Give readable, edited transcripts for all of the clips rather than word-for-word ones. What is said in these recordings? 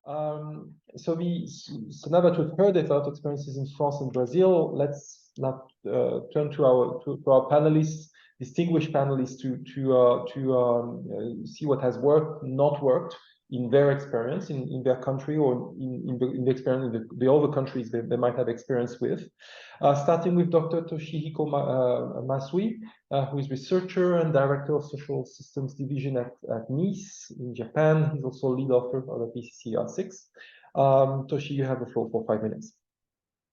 So now that we've heard about experiences in France and Brazil, let's now turn to our panelists, distinguished panelists, to see what has worked, not worked in their experience in their country, or in the experience in the other countries they might have experience with. Starting with Dr. Toshihiko Masui, who is researcher and director of Social Systems Division at Nice in Japan. He's also lead author of the PCCR6. Toshi, you have the floor for 5 minutes.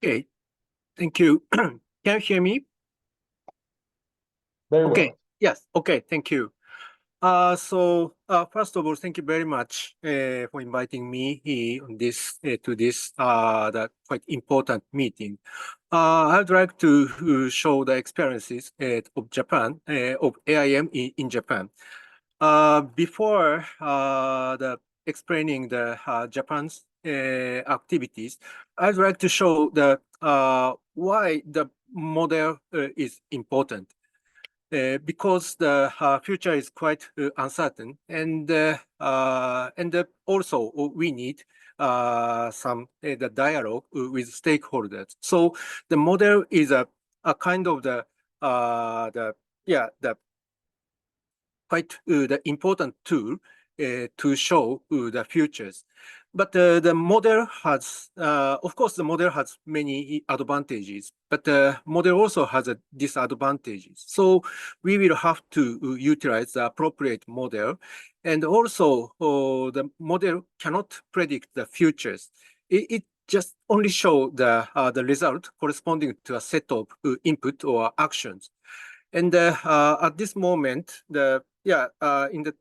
Okay, thank you. Can you hear me? Very well. Okay, yes, okay, thank you. First of all, thank you very much for inviting me on this to this the quite important meeting. I would like to show the experiences of Japan, of AIM in Japan. Before explaining the Japan's activities, I'd like to show the why the model is important. Because the future is quite uncertain, and also we need some the dialogue with stakeholders. So the model is a kind of the quite the important tool to show the futures. But the model has, of course, the model has many advantages, but the model also has disadvantages. So we will have to utilize the appropriate model. And also, the model cannot predict the futures. It just only show the result corresponding to a set of input or actions. And at this moment, in the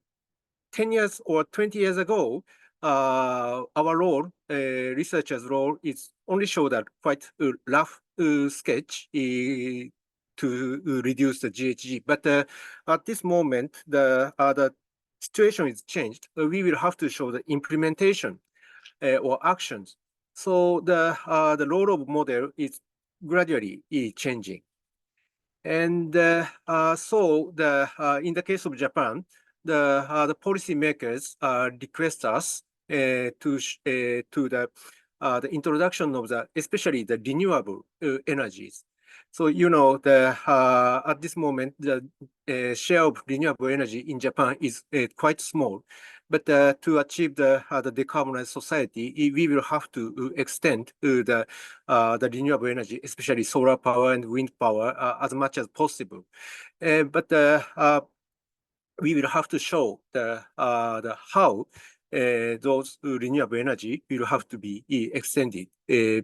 10 years or 20 years ago, our role, researchers' role, is only show that quite rough sketch to reduce the GHG. But at this moment, the situation is changed. We will have to show the implementation or actions. So the role of model is gradually changing. And so in the case of Japan, the policymakers request us to the introduction of especially the renewable energies. So at this moment the share of renewable energy in Japan is quite small, but to achieve the decarbonized society, we will have to extend the renewable energy, especially solar power and wind power, as much as possible. But we will have to show how those renewable energy will have to be extended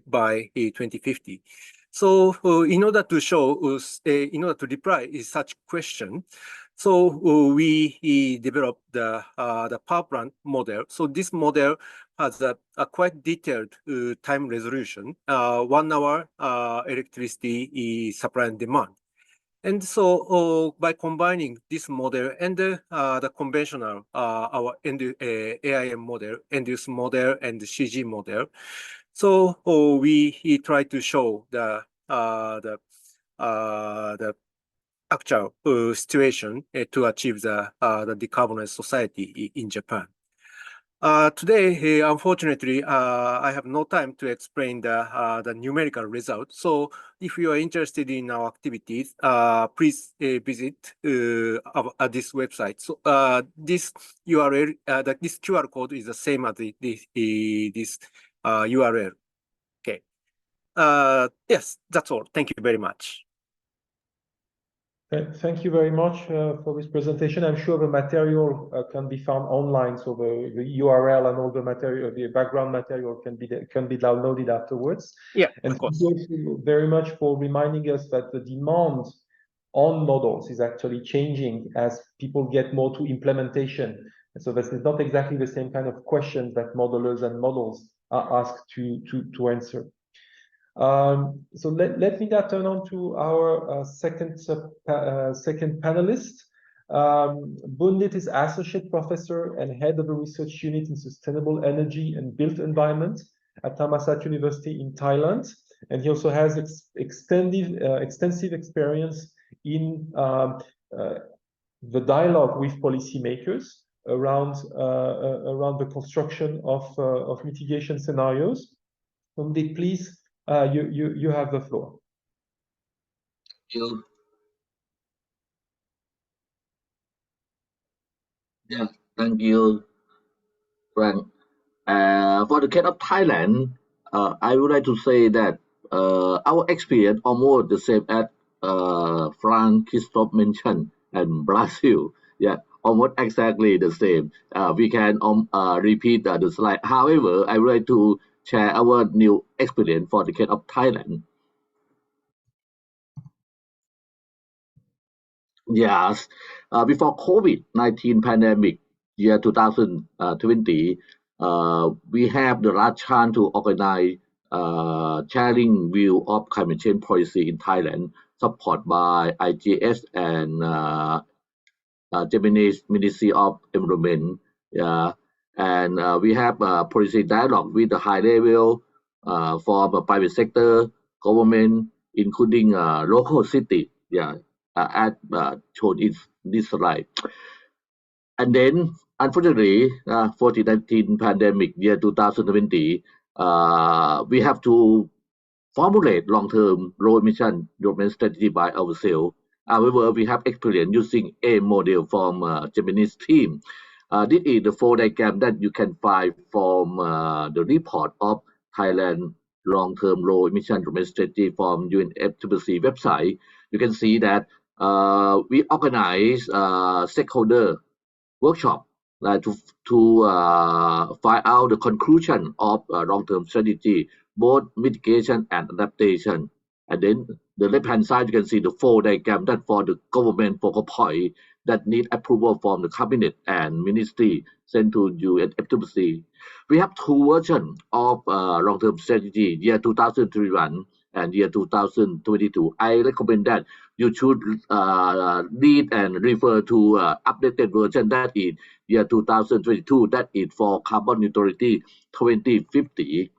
by 2050. So in order to show, in order to reply such question, so we developed the power plant model. So this model has a quite detailed time resolution, 1 hour electricity supply and demand. And so by combining this model and the conventional our AIM model, end-use model, and the CG model, so we try to show the actual situation to achieve the decarbonized society in Japan. Today, unfortunately, I have no time to explain the numerical results. So if you are interested in our activities, please visit this website. So this URL, this QR code is the same as this URL. Okay. Yes, that's all. Thank you very much. Thank you very much for this presentation. I'm sure the material can be found online, so the URL and all the material, the background material can be downloaded afterwards. Yeah, and of course. Thank you very much for reminding us that the demand on models is actually changing as people get more to implementation. And so this is not exactly the same kind of questions that modelers and models are asked to answer. So let me now turn on to our second panelist. Bundit is Associate Professor and Head of the Research Unit in Sustainable Energy and Built Environment at Thammasat University in Thailand. And he also has extensive experience in the dialogue with policymakers around the construction of mitigation scenarios. Somdik, please, you have the floor. Thank you. Yeah, thank you, Frank. For the case of Thailand, I would like to say that our experience almost the same as Frank Christophe mentioned and Brazil. Yeah, almost exactly the same. We can repeat the slide. However, I would like to share our new experience for the case of Thailand. Yes, before COVID-19 pandemic, year 2020, we have the last chance to organize sharing view of climate change policy in Thailand, supported by IGS and Japanese Ministry of Environment. Yeah, and we have policy dialogue with the high level from the private sector, government, including local city. Yeah. As shown in this slide. And then, unfortunately, for the COVID-19 pandemic year 2020, we have to formulate long-term low emission development strategy by ourselves. However, we have experience using a model from Japanese team. This is the 4 diagram that you can find from the report of Thailand long-term low emission development strategy from UNFCCC website. You can see that we organize stakeholder workshop to find out the conclusion of long-term strategy, both mitigation and adaptation. And then the left-hand side, you can see the 4 diagram that for the government focal point that need approval from the cabinet and ministry sent to UNFCCC. We have 2 versions of long-term strategy, year 2021 and year 2022. I recommend that you should read and refer to updated version that is year 2022, that is for carbon neutrality 2050.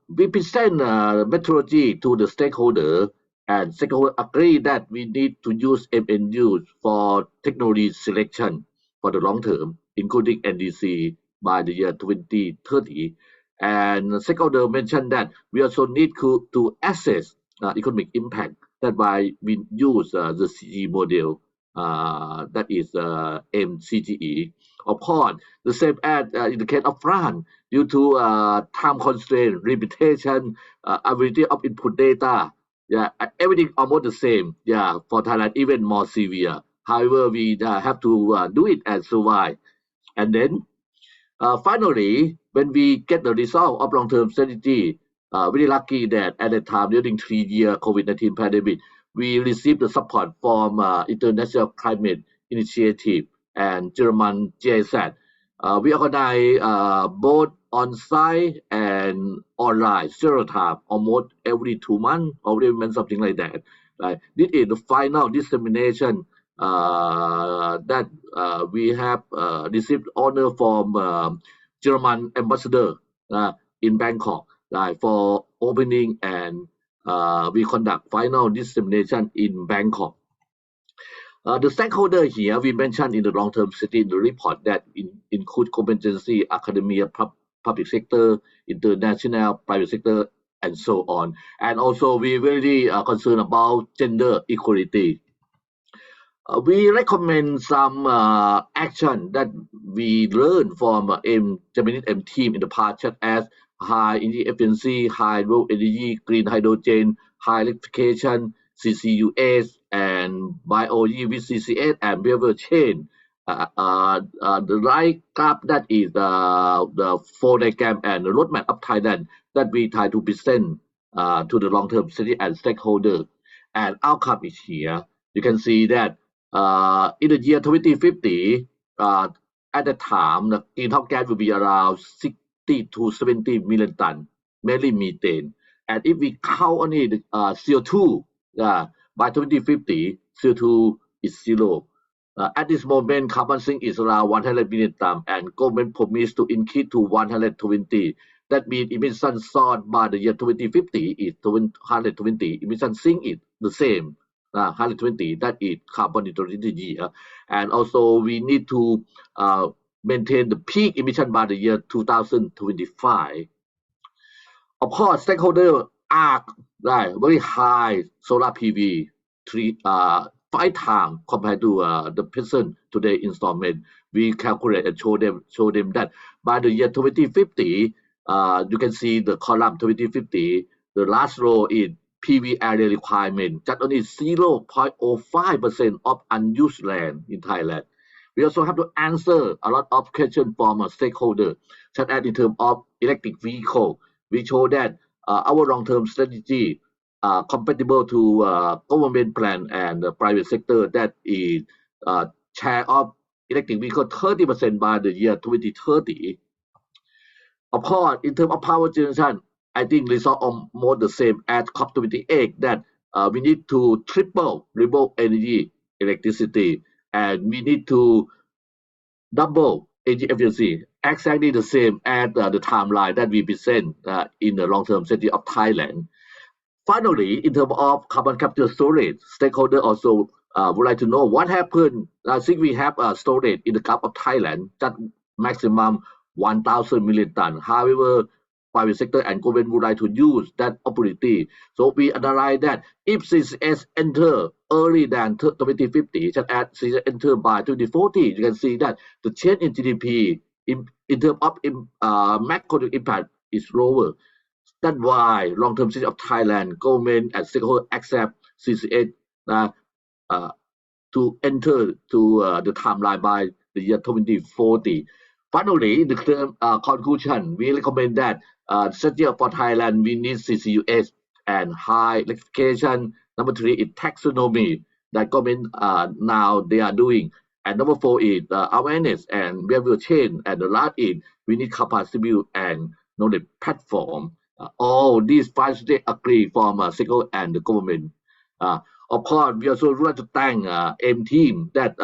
We present methodology to the stakeholder, and stakeholder agree that we need to use MNU for technology selection for the long term, including NDC by the year 2030. And stakeholder mentioned that we also need to assess economic impact. That's why we use the CG model, that is MCGE. Of course, the same as in the case of France, due to time constraint, limitation, availability of input data. Yeah, everything almost the same. Yeah, for Thailand, even more severe. However, we have to do it and survive. And then finally, when we get the result of long-term strategy, very lucky that at the time during 3-year COVID-19 pandemic, we received the support from International Climate Initiative and German GIZ. We organize both on-site and online, several times, almost every 2 months or every month, something like that. Right? This is the final dissemination that we have received honor from German ambassador in Bangkok for opening, and we conduct final dissemination in Bangkok. The stakeholder here we mentioned in the long-term strategy in the report that include competency, academia, public sector, international, private sector, and so on. And also we really concerned about gender equality. We recommend some action that we learned from Japanese M team in the past, such as high energy efficiency, high low energy, green hydrogen, high electrification, CCUS, and bio-energy with CCS and behavior change. The right graph that is the 4 diagram and the roadmap of Thailand that we try to present to the long-term strategy and stakeholder. And outcome is here. You can see that in the year 2050, at the time, the greenhouse gas will be around 60 to 70 million tons, mainly methane. And if we count only the CO2, by 2050, CO2 is zero. At this moment, carbon sink is around 100 million tons, and government promised to increase to 120. That means emissions sought by the year 2050 is 120. Emission sink is the same. 120, that is carbon neutrality year. And also we need to maintain the peak emission by the year 2025. Of course, stakeholders are very high solar PV, 5 times compared to the present today installment. We calculate and show them that by the year 2050, you can see the column 2050, the last row is PV area requirement, just only 0.05% of unused land in Thailand. We also have to answer a lot of questions from a stakeholder, such as in terms of electric vehicle. We show that our long-term strategy compatible to government plan and the private sector, that is share of electric vehicle 30% by the year 2030. Of course, in terms of power generation, I think result almost the same as COP28, that we need to triple renewable energy electricity, and we need to double energy efficiency, exactly the same as the timeline that we present in the long-term strategy of Thailand. Finally, in terms of carbon capture storage, stakeholders also would like to know what happened. I think we have storage in the Gulf of Thailand, that maximum 1,000 million tons. However, private sector and government would like to use that opportunity. So we analyze that if CCS enter early than 2050, such as CCS enter by 2040, you can see that the change in GDP in terms of macro impact is lower. That's why long-term strategy of Thailand, government and stakeholders accept CCS to enter to the timeline by the year 2040. Finally, in the conclusion, we recommend that strategy for Thailand, we need CCUS and high electrification. Number 3 is taxonomy that government now they are doing. And number 4 is awareness and behavior change. And the last is we need capacity and knowledge platform. All these 5 states agree from sector and the government. Of course, we also would like to thank AIM team that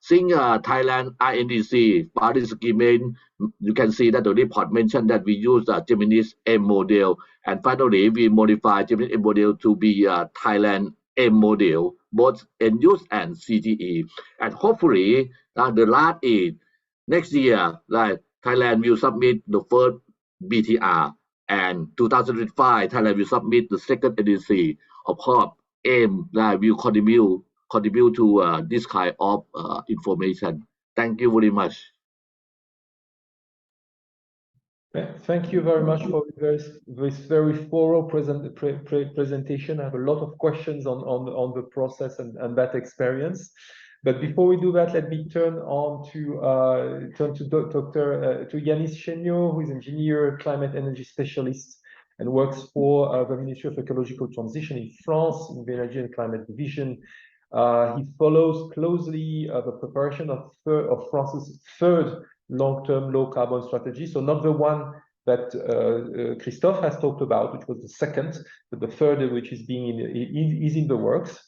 since Thailand INDC Paris Agreement, you can see that the report mentioned that we use Gemini's AIM model, and finally we modify Gemini's AIM model to be Thailand AIM model, both end use and CGE. And hopefully, the last is next year, Thailand will submit the first BTR, and 2005 Thailand will submit the second NDC. Of course, AIM will contribute to this kind of information. Thank you very much. Thank you very much for this very thorough presentation. I have a lot of questions on the process and that experience. But before we do that, let me turn to Yanis Chenio, who is engineer, climate energy specialist, and works for the Ministry of Ecological Transition in France in the Energy and Climate Division. He follows closely the preparation of France's third long-term low-carbon strategy. So not the one that Christophe has talked about, which was the second, but the third, which is in the works.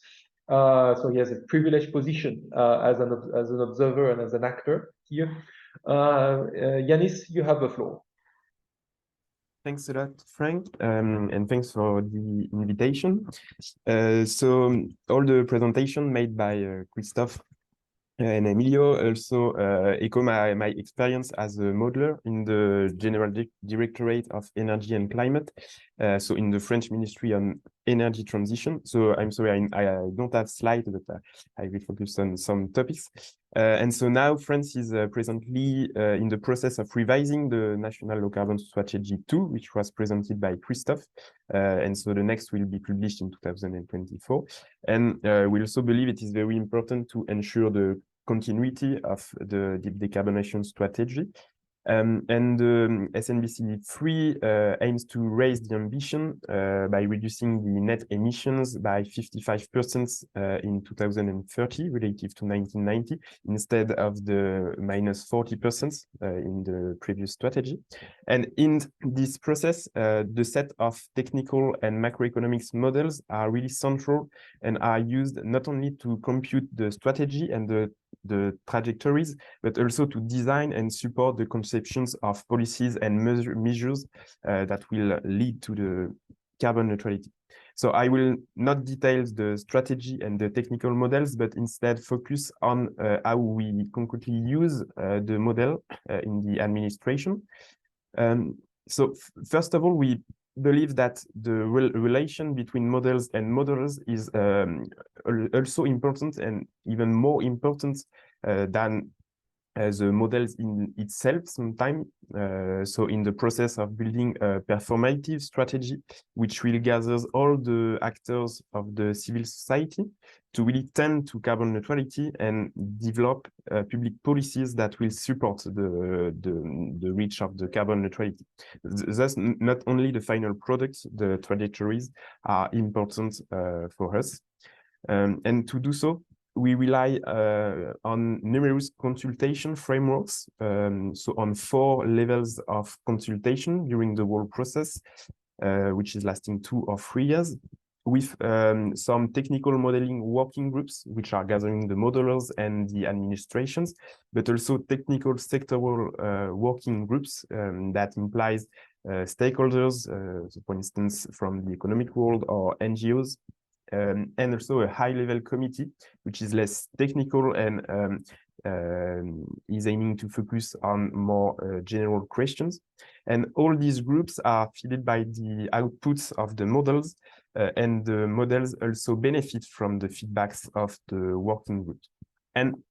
So he has a privileged position as an observer and as an actor here. Yanis, you have the floor. Thanks a lot, Frank, and thanks for the invitation. So all the presentation made by Christophe and Emilio also echo my experience as a modeler in the General Directorate of Energy and Climate, so in the French Ministry on Energy Transition. So I'm sorry, I don't have slides, but I will focus on some topics. And so now France is presently in the process of revising the National Low Carbon Strategy 2, which was presented by Christophe. And so the next will be published in 2024. And we also believe it is very important to ensure the continuity of the decarbonization strategy. And the SNBC3 aims to raise the ambition by reducing the net emissions by 55% in 2030 relative to 1990, instead of the minus 40% in the previous strategy. And in this process, the set of technical and macroeconomics models are really central and are used not only to compute the strategy and the trajectories, but also to design and support the conceptions of policies and measures that will lead to the carbon neutrality. So I will not detail the strategy and the technical models, but instead focus on how we concretely use the model in the administration. So first of all, we believe that the relation between models and modelers is also important, and even more important than the models in itself sometimes. So in the process of building a performative strategy, which will gather all the actors of the civil society to really tend to carbon neutrality and develop public policies that will support the reach of the carbon neutrality. Thus, not only the final products, the trajectories are important for us. And to do so, we rely on numerous consultation frameworks, so on 4 levels of consultation during the whole process, which is lasting 2 or 3 years, with some technical modeling working groups, which are gathering the modelers and the administrations, but also technical sectoral working groups that implies stakeholders, so for instance, from the economic world or NGOs, and also a high-level committee, which is less technical and is aiming to focus on more general questions. And all these groups are fed by the outputs of the models, and the models also benefit from the feedbacks of the working groups. And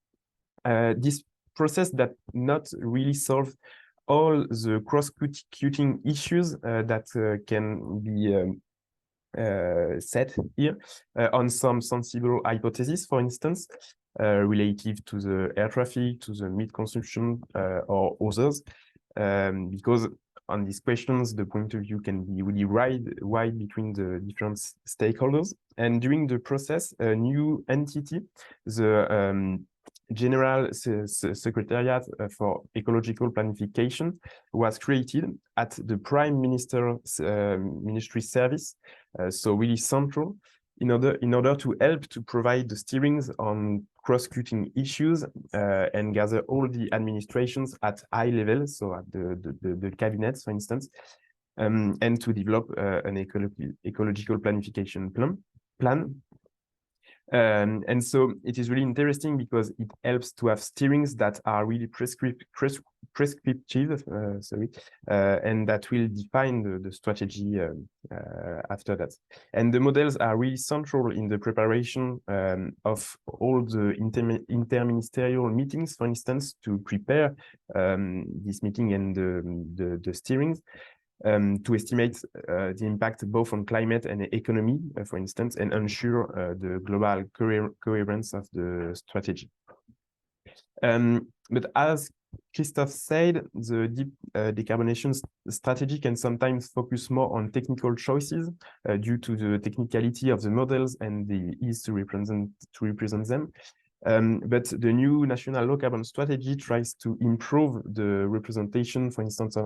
this process that not really solve all the cross-cutting issues that can be set here on some sensible hypotheses, for instance, relative to the air traffic, to the meat consumption, or others, because on these questions, the point of view can be really wide between the different stakeholders. And during the process, a new entity, the General Secretariat for Ecological Planification, was created at the Prime Minister's Ministry Service, so really central, in order to help to provide the steerings on cross-cutting issues and gather all the administrations at high level, so at the cabinets, for instance, and to develop an ecological planification plan. And so it is really interesting because it helps to have steerings that are really prescriptive, and that will define the strategy after that. And the models are really central in the preparation of all the interministerial meetings, for instance, to prepare this meeting and the steerings. To estimate the impact both on climate and economy, for instance, and ensure the global coherence of the strategy. But as Christophe said, the deep decarbonization strategy can sometimes focus more on technical choices due to the technicality of the models and the ease to represent them. But the new national low carbon strategy tries to improve the representation, for instance,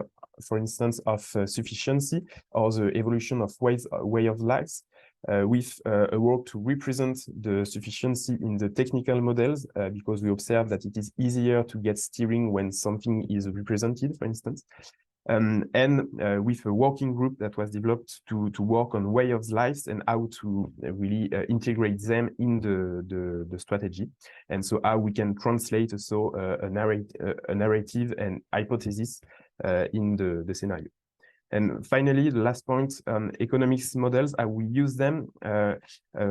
of sufficiency or the evolution of way of lives, with a work to represent the sufficiency in the technical models, because we observe that it is easier to get steering when something is represented, for instance. And with a working group that was developed to work on way of lives and how to really integrate them in the strategy, and so how we can translate also a narrative and hypothesis in the scenario. And finally, the last point, economics models, how we use them.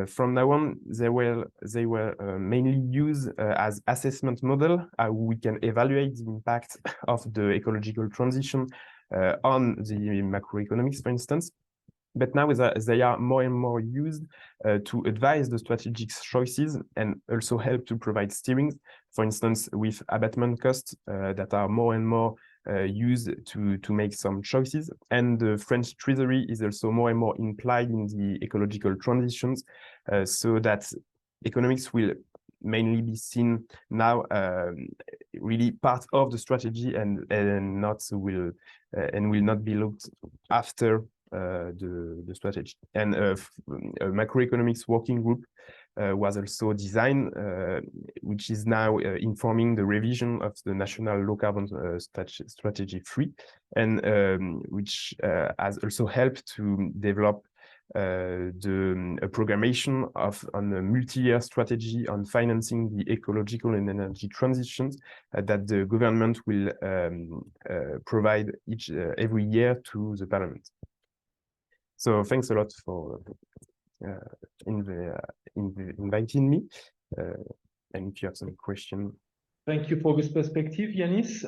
From now on, they were mainly used as assessment model, how we can evaluate the impact of the ecological transition on the macroeconomics, for instance. But now they are more and more used to advise the strategic choices and also help to provide steerings, for instance, with abatement costs that are more and more used to make some choices. And the French Treasury is also more and more implied in the ecological transitions, so that economics will mainly be seen now really part of the strategy and will not be looked after the strategy. And a macroeconomics working group was also designed, which is now informing the revision of the National Low Carbon Strategy 3, and which has also helped to develop a programmation on a multi-year strategy on financing the ecological and energy transitions that the government will provide every year to the Parliament. So thanks a lot for inviting me. And if you have some question. Thank you for this perspective, Yanis.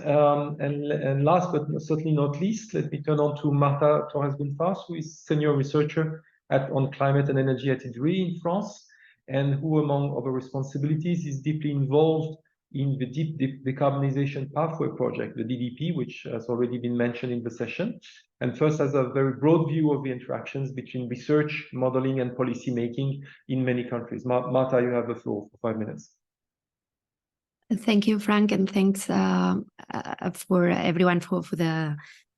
And last but certainly not least, let me turn on to Marta Torres-Gonçalves, who is senior researcher on climate and energy at IDRI in France, and who, among other responsibilities, is deeply involved in the Deep Decarbonization Pathway Project, the DDP, which has already been mentioned in the session, and first has a very broad view of the interactions between research, modeling, and policy making in many countries. Marta, you have the floor for 5 minutes. Thank you, Frank, and thanks for everyone for the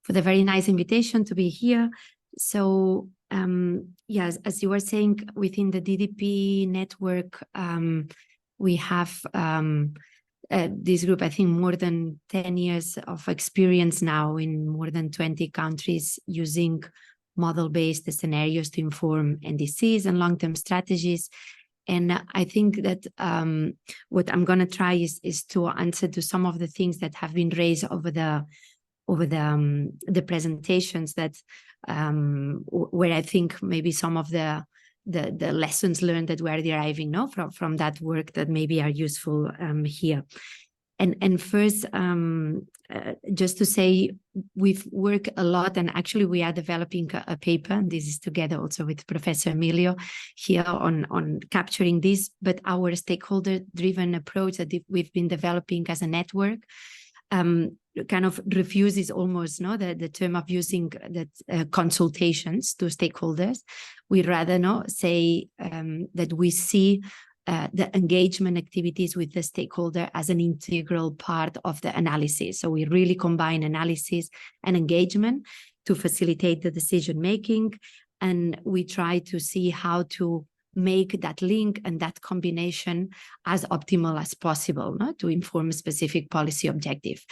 very nice invitation to be here. So yes, as you were saying, within the DDP network, we have this group, I think, more than 10 years of experience now in more than 20 countries using model-based scenarios to inform NDCs and long-term strategies. And I think that what I'm going to try is to answer to some of the things that have been raised over the presentations that where I think maybe some of the lessons learned that we're deriving from that work that maybe are useful here. And first, just to say, we've worked a lot, and actually we are developing a paper, and this is together also with Professor Emilio here on capturing this, but our stakeholder-driven approach that we've been developing as a network kind of refuses almost the term of using that consultations to stakeholders. We rather say that we see the engagement activities with the stakeholder as an integral part of the analysis. So we really combine analysis and engagement to facilitate the decision making, and we try to see how to make that link and that combination as optimal as possible to inform a specific policy objective.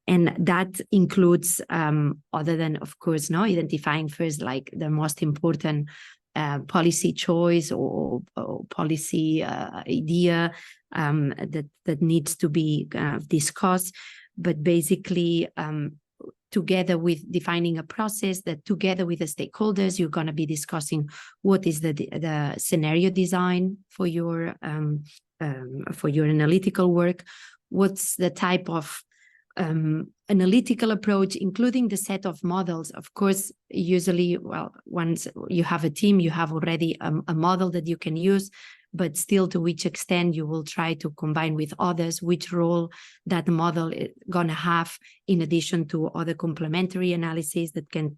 And that includes, other than, of course, identifying first like the most important policy choice or policy idea that needs to be discussed, but basically together with defining a process that together with the stakeholders, you're going to be discussing what is the scenario design for your analytical work, what's the type of analytical approach, including the set of models. Of course, usually, well, once you have a team, you have already a model that you can use, but still to which extent you will try to combine with others, which role that model is going to have in addition to other complementary analyses that can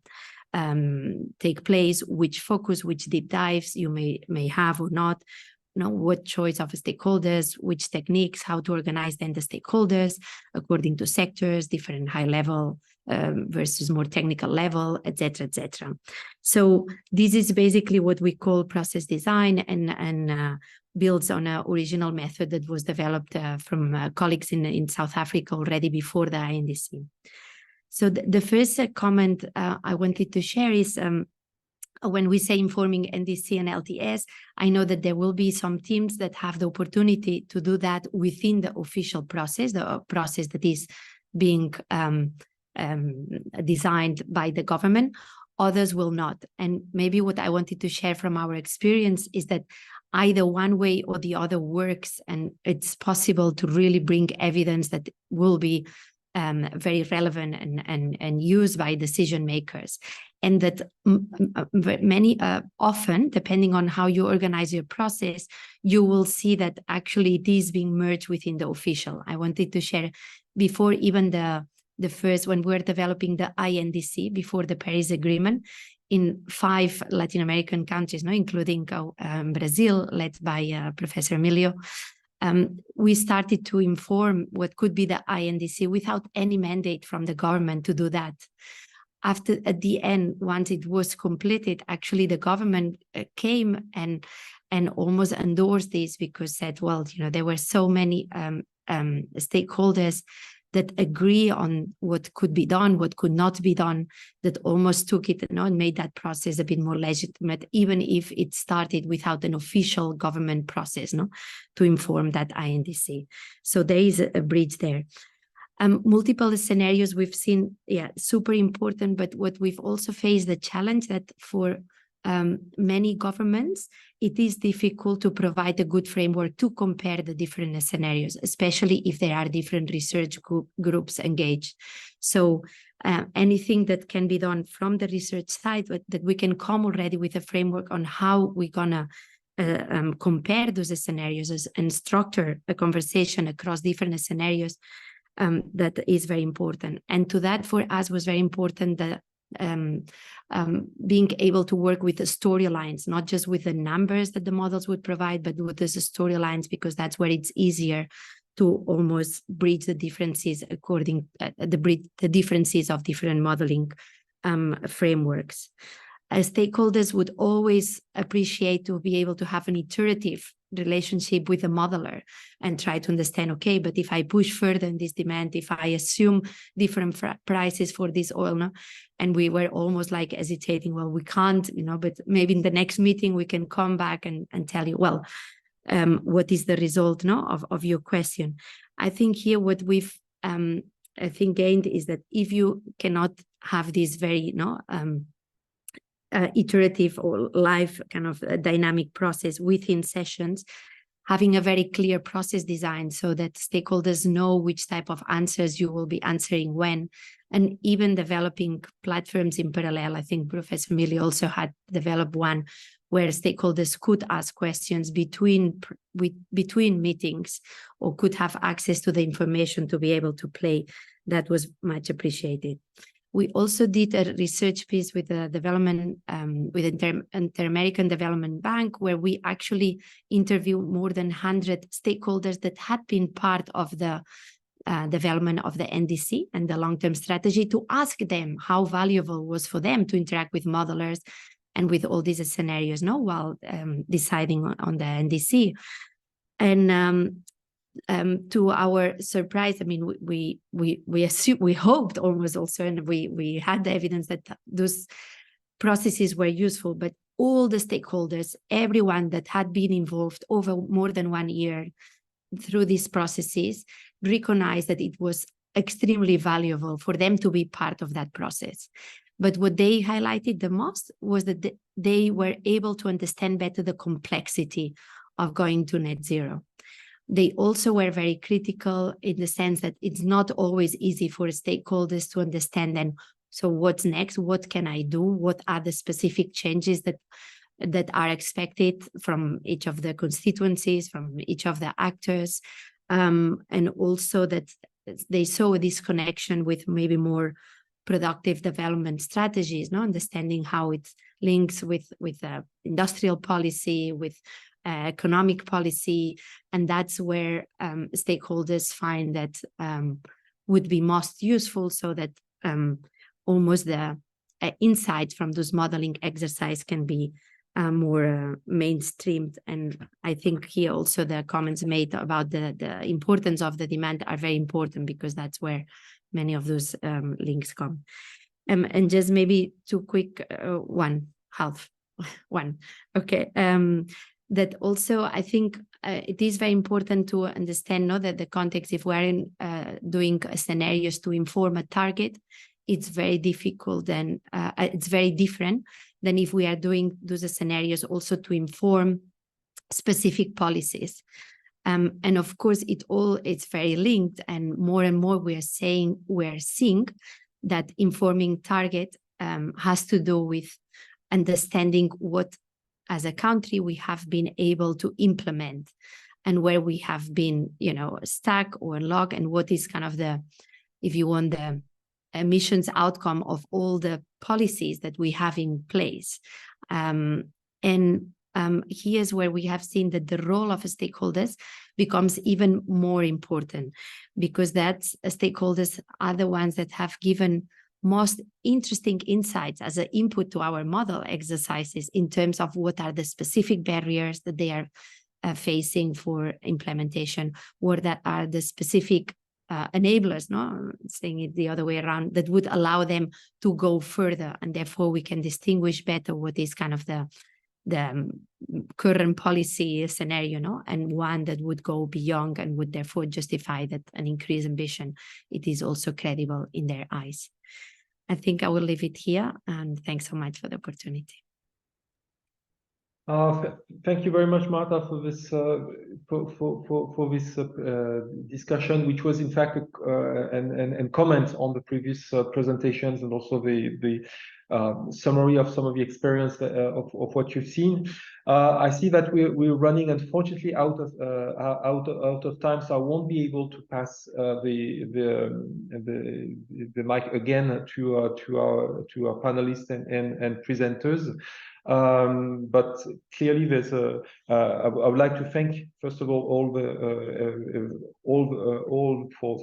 take place, which focus, which deep dives you may have or not. What choice of stakeholders, which techniques, how to organize then the stakeholders according to sectors, different high level versus more technical level, etc., etc. So this is basically what we call process design, and builds on an original method that was developed from colleagues in South Africa already before the INDC. So the first comment I wanted to share is when we say informing NDC and LTS, I know that there will be some teams that have the opportunity to do that within the official process, the process that is being designed by the government. Others will not. And maybe what I wanted to share from our experience is that either one way or the other works, and it's possible to really bring evidence that will be very relevant and used by decision makers. And that many often, depending on how you organize your process, you will see that actually it is being merged within the official. I wanted to share before even the first, when we were developing the INDC before the Paris Agreement in 5 Latin American countries, including Brazil, led by Professor Emilio, we started to inform what could be the INDC without any mandate from the government to do that. At the end, once it was completed, actually the government came and almost endorsed this, because said, well, there were so many stakeholders that agree on what could be done, what could not be done, that almost took it, and made that process a bit more legitimate, even if it started without an official government process, to inform that INDC. So there is a bridge there. Multiple scenarios we've seen, super important, but what we've also faced the challenge that for many governments, it is difficult to provide a good framework to compare the different scenarios, especially if there are different research groups engaged. So anything that can be done from the research side, that we can come already with a framework on how we're gonna compare those scenarios and structure a conversation across different scenarios, that is very important. And to that, for us, was very important that being able to work with the storylines, not just with the numbers that the models would provide, but with the storylines, because that's where it's easier to almost bridge the differences according the differences of different modeling frameworks. Stakeholders would always appreciate to be able to have an iterative relationship with the modeler and try to understand, okay, but if I push further in this demand, if I assume different prices for this oil, and we were almost like hesitating, well, we can't, but maybe in the next meeting we can come back and tell you, well, what is the result of your question. I think here what we've I think gained is that if you cannot have this very iterative or live kind of dynamic process within sessions, having a very clear process design so that stakeholders know which type of answers you will be answering when, and even developing platforms in parallel. I think Professor Millie also had developed one where stakeholders could ask questions between meetings or could have access to the information to be able to play. That was much appreciated. We also did a research piece with the development, with Inter-American Development Bank, where we actually interviewed more than 100 stakeholders that had been part of the development of the NDC and the long-term strategy, to ask them how valuable it was for them to interact with modelers and with all these scenarios while deciding on the NDC. And to our surprise, I mean, we hoped almost also, and we had the evidence that those processes were useful, but all the stakeholders, everyone that had been involved over more than 1 year through these processes, recognized that it was extremely valuable for them to be part of that process. But what they highlighted the most was that they were able to understand better the complexity of going to net zero. They also were very critical in the sense that it's not always easy for stakeholders to understand then, so what's next? What can I do? What are the specific changes that are expected from each of the constituencies, from each of the actors? And also that they saw this connection with maybe more productive development strategies, understanding how it links with industrial policy, with economic policy, and that's where stakeholders find that would be most useful, so that almost the insights from those modeling exercise can be more mainstreamed. And I think here also the comments made about the importance of the demand are very important, because that's where many of those links come. And just maybe two quick okay. That also, I think it is very important to understand that the context, if we're doing scenarios to inform a target, it's very difficult, and it's very different than if we are doing those scenarios also to inform specific policies. And of course, it's very linked, and more we're seeing that informing target has to do with understanding what, as a country, we have been able to implement, and where we have been, stuck or locked, and what is kind of the, if you want, the emissions outcome of all the policies that we have in place. Here's where we have seen that the role of stakeholders becomes even more important, because that's stakeholders are the ones that have given most interesting insights as an input to our model exercises in terms of what are the specific barriers that they are facing for implementation, what that are the specific enablers, no, saying it the other way around, that would allow them to go further, and therefore we can distinguish better what is kind of the current policy scenario, no, and one that would go beyond and would therefore justify that an increased ambition, it is also credible in their eyes. I think I will leave it here, and thanks so much for the opportunity. Thank you very much, Marta, for this discussion, which was in fact and comment on the previous presentations, and also the summary of some of the experience of what you've seen. I see that we're running, unfortunately, out of time, so I won't be able to pass the mic again to our panelists and presenters. But clearly, there's I would like to thank, first of all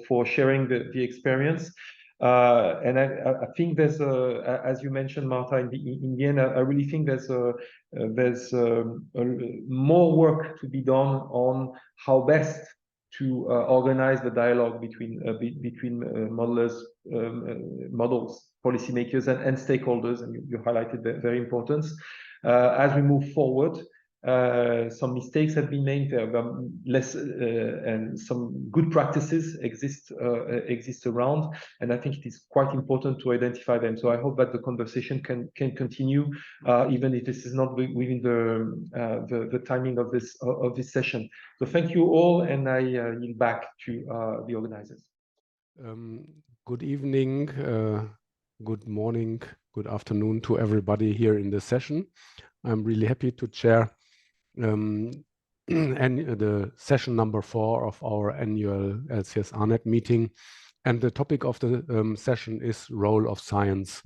for sharing the experience. And I think there's as you mentioned, Marta, in the end, I really think there's more work to be done on how best to organize the dialogue between modelers, models, policymakers, and stakeholders, and you highlighted their importance. As we move forward, some mistakes have been made. There are less, and some good practices exist around, and I think it is quite important to identify them. So I hope that the conversation can continue, even if this is not within the timing of this session. So thank you all, and I yield back to the organizers. Good evening, good morning, good afternoon to everybody here in this session. I'm really happy to chair the session number 4 of our annual LCS-RNet meeting. And the topic of the session is role of science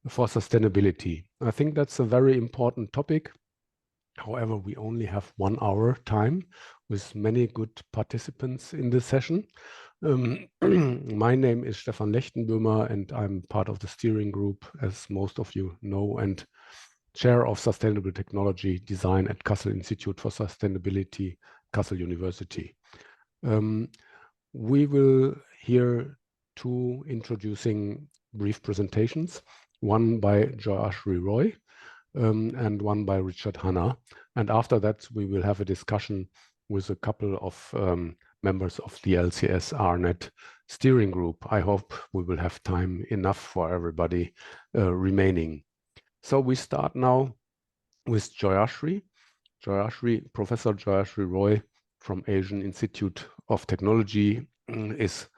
for sustainability. I think that's a very important topic. However, we only have 1 hour time with many good participants in this session. My name is Stefan Lechtenböhmer, and I'm part of the steering group, as most of you know, and Chair of Sustainable Technology Design at Kassel Institute for Sustainability, Kassel University. We will hear 2 introducing brief presentations, one by Joyashri Roy and one by Richard Hanna. And after that, we will have a discussion with a couple of members of the LCS-RNet steering group. I hope we will have time enough for everybody remaining. So we start now with Joyashri. Professor Joyashri Roy from Asian Institute of Technology is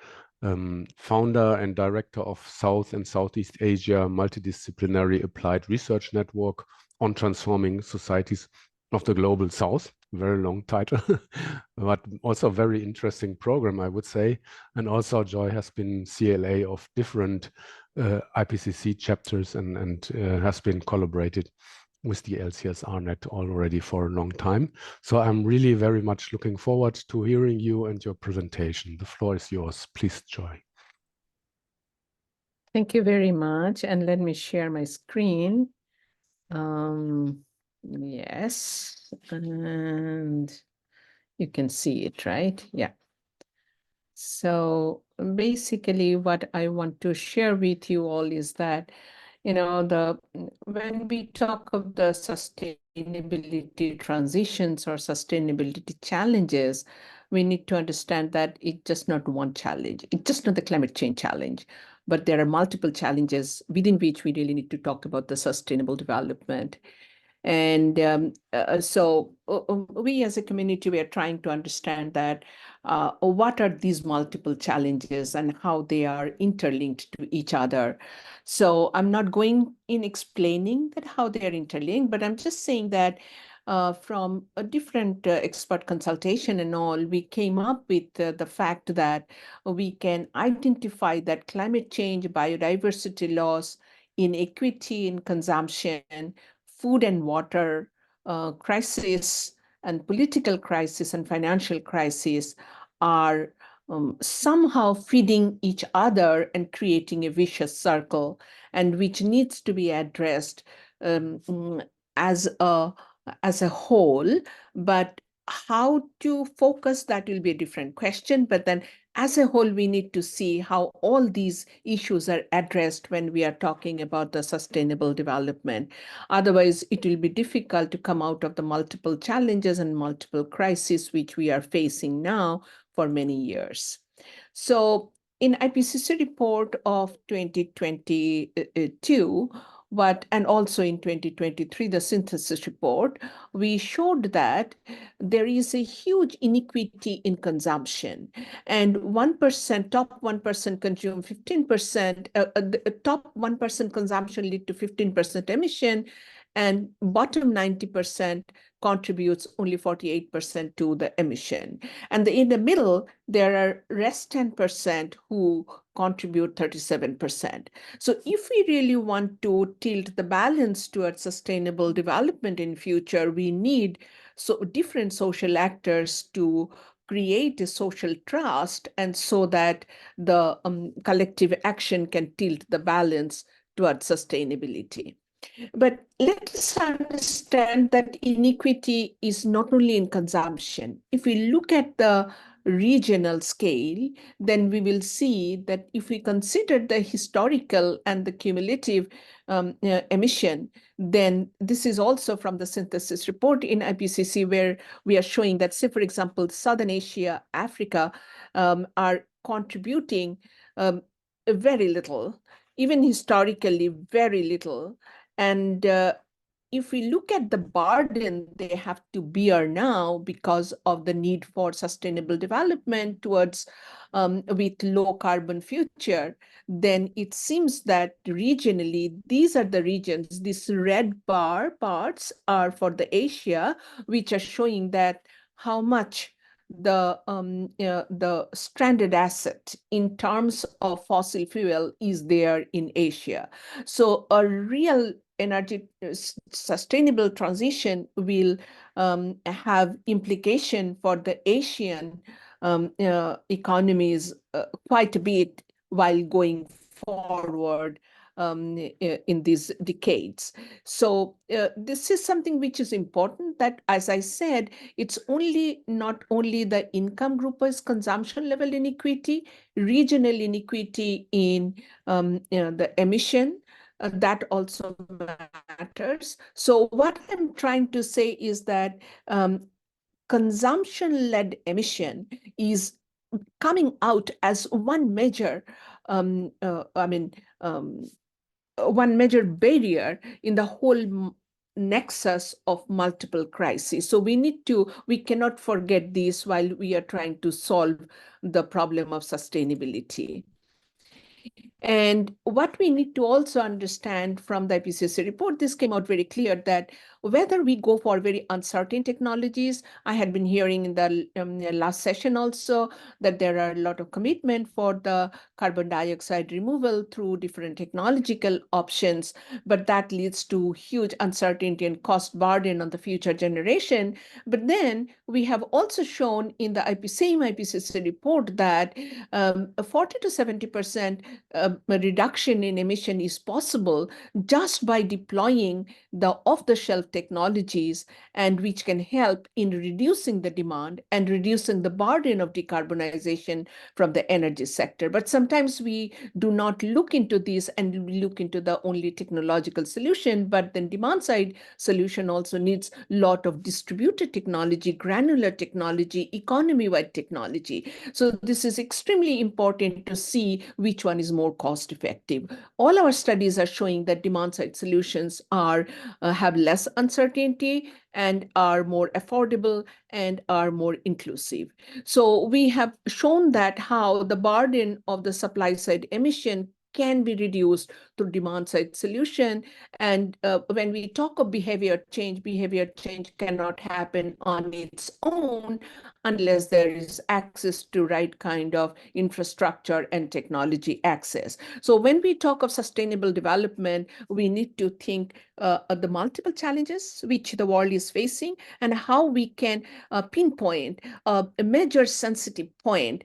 founder and director of South and Southeast Asia Multidisciplinary Applied Research Network on Transforming Societies of the Global South. Very long title, but also a very interesting program, I would say. And also Joy has been CLA of different IPCC chapters and has been collaborated with the LCS-RNet already for a long time. So I'm really very much looking forward to hearing you and your presentation. The floor is yours. Please, Joy. Thank you very much. And let me share my screen. Yes, and you can see it, right? Yeah. So basically what I want to share with you all is that, you know, when we talk of the sustainability transitions or sustainability challenges, we need to understand that it's just not one challenge. It's just not the climate change challenge, but there are multiple challenges within which we really need to talk about the sustainable development. And so we as a community, we are trying to understand that what are these multiple challenges and how they are interlinked to each other. So I'm not going in explaining that how they are interlinked, but I'm just saying that from a different expert consultation and all, we came up with the fact that we can identify that climate change, biodiversity loss, inequity in consumption, food and water crisis, and political crisis and financial crisis are somehow feeding each other and creating a vicious circle, and which needs to be addressed as a whole. But how to focus, that will be a different question. But then as a whole, we need to see how all these issues are addressed when we are talking about the sustainable development. Otherwise, it will be difficult to come out of the multiple challenges and multiple crises which we are facing now for many years. So in IPCC report of 2022, and also in 2023, the synthesis report, we showed that there is a huge inequity in consumption, and 1%, top 1% consume 15%, the top 1% consumption lead to 15% emission, and bottom 90% contributes only 48% to the emission. And in the middle, there are rest 10% who contribute 37%. So if we really want to tilt the balance towards sustainable development in future, we need different social actors to create a social trust, and so that the collective action can tilt the balance towards sustainability. But let's understand that inequity is not only in consumption. If we look at the regional scale, then we will see that if we consider the historical and the cumulative emission, then this is also from the synthesis report in IPCC, where we are showing that, say, for example, Southern Asia, Africa are contributing very little, even historically very little. And if we look at the burden they have to bear now because of the need for sustainable development towards with low carbon future, then it seems that regionally, these are the regions, these red bar parts are for the Asia, which are showing that how much the stranded asset in terms of fossil fuel is there in Asia. So a real energy sustainable transition will have implication for the Asian economies quite a bit while going forward in these decades. So this is something which is important, that, as I said, it's not only the income groupers consumption level inequity, regional inequity in the emission, that also matters. So what I'm trying to say is that consumption-led emission is coming out as one major, one major barrier in the whole nexus of multiple crises. So we cannot forget this while we are trying to solve the problem of sustainability. And what we need to also understand from the IPCC report, this came out very clear, that whether we go for very uncertain technologies, I had been hearing in the last session also that there are a lot of commitment for the carbon dioxide removal through different technological options, but that leads to huge uncertainty and cost burden on the future generation. But then we have also shown in the same IPCC report that 40 to 70% reduction in emission is possible just by deploying the off-the-shelf technologies, and which can help in reducing the demand and reducing the burden of decarbonization from the energy sector. But sometimes we do not look into this, and we look into the only technological solution, but then demand side solution also needs a lot of distributed technology, granular technology, economy-wide technology. So this is extremely important to see which one is more cost effective. All our studies are showing that demand side solutions are have less uncertainty and are more affordable and are more inclusive. So we have shown that how the burden of the supply side emission can be reduced through demand side solution. And when we talk of behavior change cannot happen on its own unless there is access to right kind of infrastructure and technology access. So when we talk of sustainable development, we need to think of the multiple challenges which the world is facing, and how we can pinpoint a major sensitive point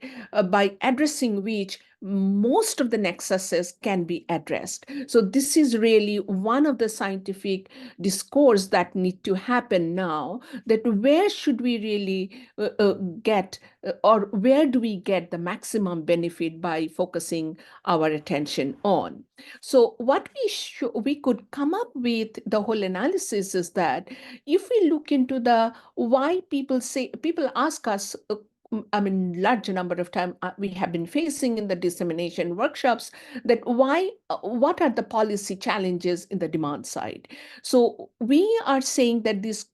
by addressing which most of the nexuses can be addressed. So this is really one of the scientific discourse that need to happen now, that where should we really get, or where do we get the maximum benefit by focusing our attention on? So what we could come up with, the whole analysis is that if we look into the why people ask us, large number of time we have been facing in the dissemination workshops, that what are the policy challenges in the demand side? So we are saying that these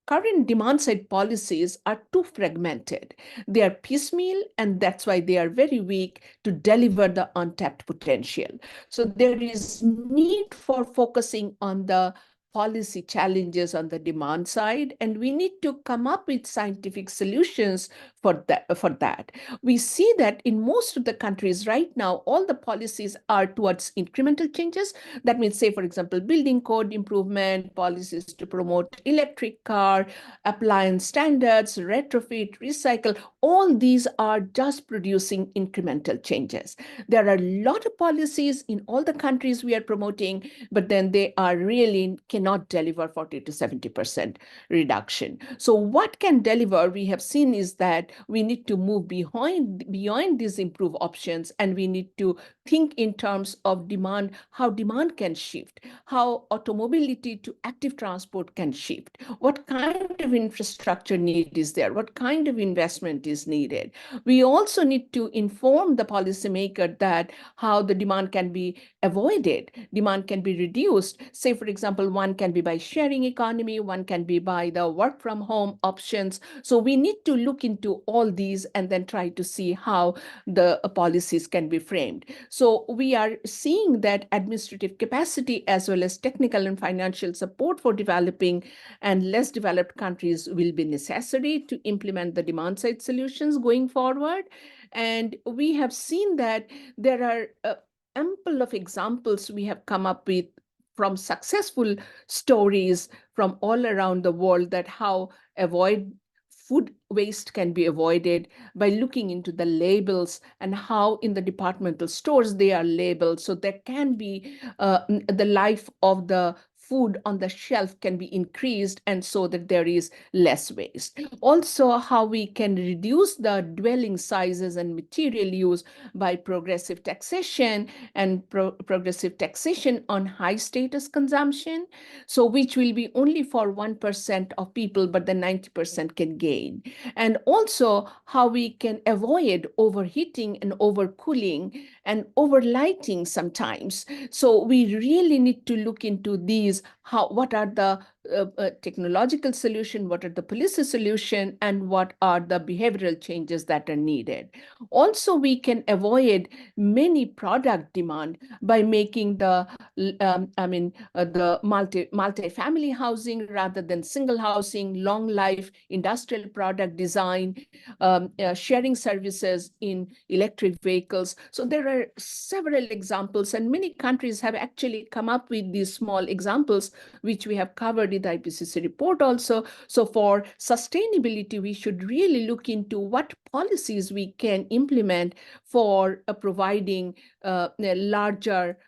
current demand side policies are too fragmented. They are piecemeal, and that's why they are very weak to deliver the untapped potential. So there is need for focusing on the policy challenges on the demand side, and we need to come up with scientific solutions for that. We see that in most of the countries right now, all the policies are towards incremental changes. That means, say, for example, building code improvement, policies to promote electric car, appliance standards, retrofit, recycle. All these are just producing incremental changes. There are a lot of policies in all the countries we are promoting, but then they are really cannot deliver 40 to 70% reduction. So what can deliver, we have seen, is that we need to move beyond these improved options, and we need to think in terms of demand, how demand can shift, how automobility to active transport can shift, what kind of infrastructure need is there, what kind of investment is needed. We also need to inform the policymaker that how the demand can be avoided, demand can be reduced. Say, for example, one can be by sharing economy, one can be by the work from home options. So we need to look into all these and then try to see how the policies can be framed. So we are seeing that administrative capacity as well as technical and financial support for developing and less developed countries will be necessary to implement the demand side solutions going forward. And we have seen that there are ample of examples we have come up with from successful stories from all around the world, that how food waste can be avoided by looking into the labels and how in the departmental stores they are labeled. So there can be the life of the food on the shelf can be increased, and so that there is less waste. Also, how we can reduce the dwelling sizes and material use by progressive taxation and progressive taxation on high status consumption, so which will be only for 1% of people, but the 90% can gain. And also how we can avoid overheating and overcooling and overlighting sometimes. So we really need to look into these, what are the technological solution, what are the policy solution, and what are the behavioral changes that are needed. Also, we can avoid many product demand by making the multi-family housing rather than single housing, long life industrial product design, sharing services in electric vehicles. So there are several examples, and many countries have actually come up with these small examples, which we have covered in the IPCC report also. So for sustainability, we should really look into what policies we can implement for providing a larger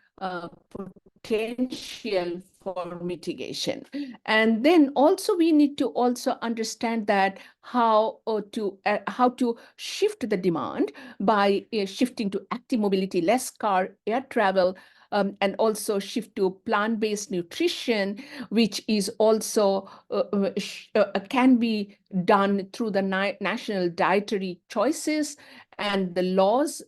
potential for mitigation. And then also we need to also understand that how to shift the demand by shifting to active mobility, less car, air travel, and also shift to plant-based nutrition, which is also can be done through the national dietary choices and the laws,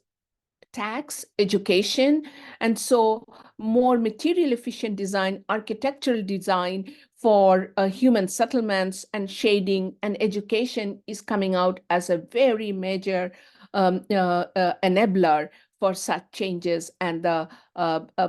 tax, education, and so more material efficient design, architectural design for human settlements and shading and education is coming out as a very major enabler for such changes, and the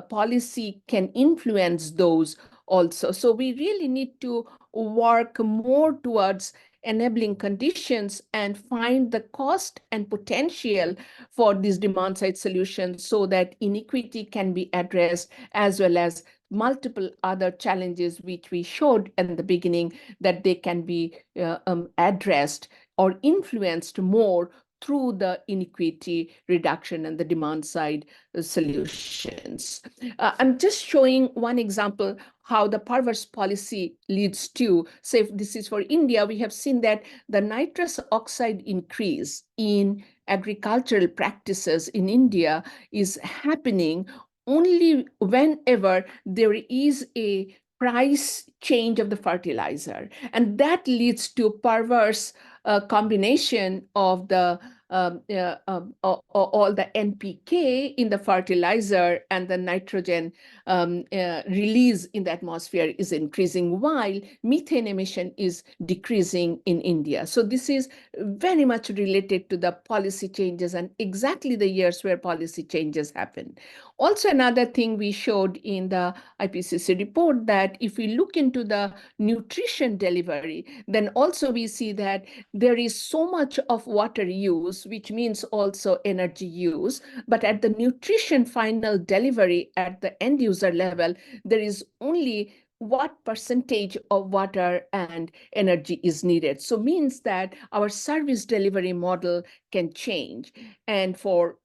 policy can influence those also. So we really need to work more towards enabling conditions and find the cost and potential for these demand side solutions so that inequity can be addressed, as well as multiple other challenges which we showed in the beginning, that they can be addressed or influenced more through the inequity reduction and the demand side solutions. I'm just showing one example how the perverse policy leads to, say, if this is for India, we have seen that the nitrous oxide increase in agricultural practices in India is happening only whenever there is a price change of the fertilizer. And that leads to perverse combination of the all the NPK in the fertilizer and the nitrogen release in the atmosphere is increasing while methane emission is decreasing in India. So this is very much related to the policy changes and exactly the years where policy changes happen. Also, another thing we showed in the IPCC report that if we look into the nutrition delivery, then also we see that there is so much of water use, which means also energy use. But at the nutrition final delivery at the end user level, there is only what percentage of water and energy is needed. So means that our service delivery model can change and for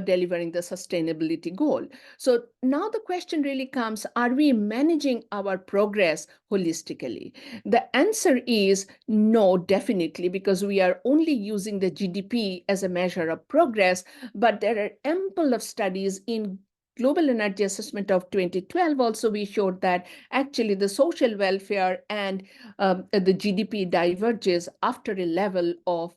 delivering the sustainability goal. So now the question really comes, are we managing our progress holistically? The answer is no, definitely, because we are only using the GDP as a measure of progress, but there are ample of studies in Global Energy Assessment of 2012 also we showed that actually the social welfare and the GDP diverges after a level of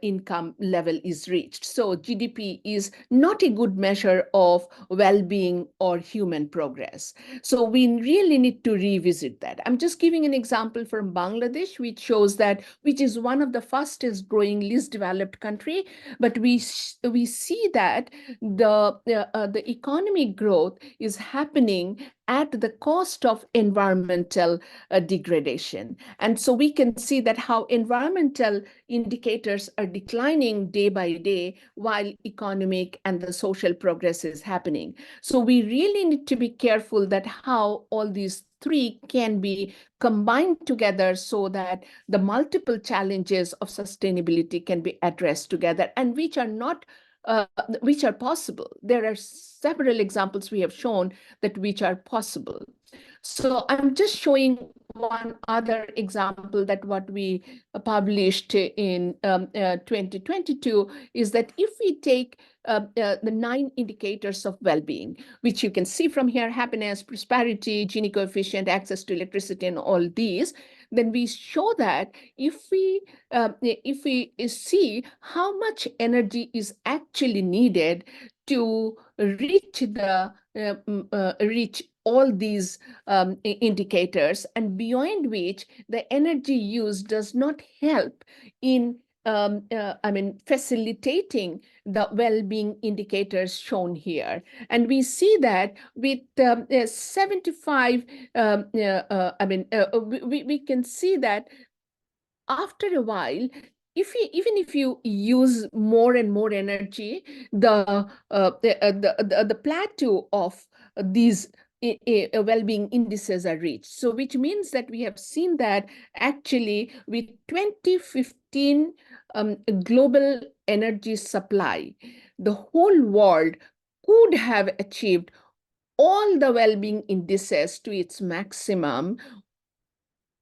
income level is reached. So GDP is not a good measure of well-being or human progress. So we really need to revisit that. I'm just giving an example from Bangladesh, which shows that, which is one of the fastest growing, least developed country, but we see that the economic growth is happening at the cost of environmental degradation. And so we can see that how environmental indicators are declining day by day while economic and the social progress is happening. So we really need to be careful that how all these three can be combined together so that the multiple challenges of sustainability can be addressed together and which are not which are possible. There are several examples we have shown that which are possible. So I'm just showing one other example that what we published in 2022 is that if we take the 9 indicators of well-being, which you can see from here, happiness, prosperity, Gini coefficient, access to electricity, and all these, then we show that if we see how much energy is actually needed to reach the reach all these indicators, and beyond which the energy use does not help in facilitating the well-being indicators shown here. And we see that with 75, we can see that after a while, even if you use more and more energy, the plateau of these well-being indices are reached. So which means that we have seen that actually with 2015 global energy supply, the whole world could have achieved all the well-being indices to its maximum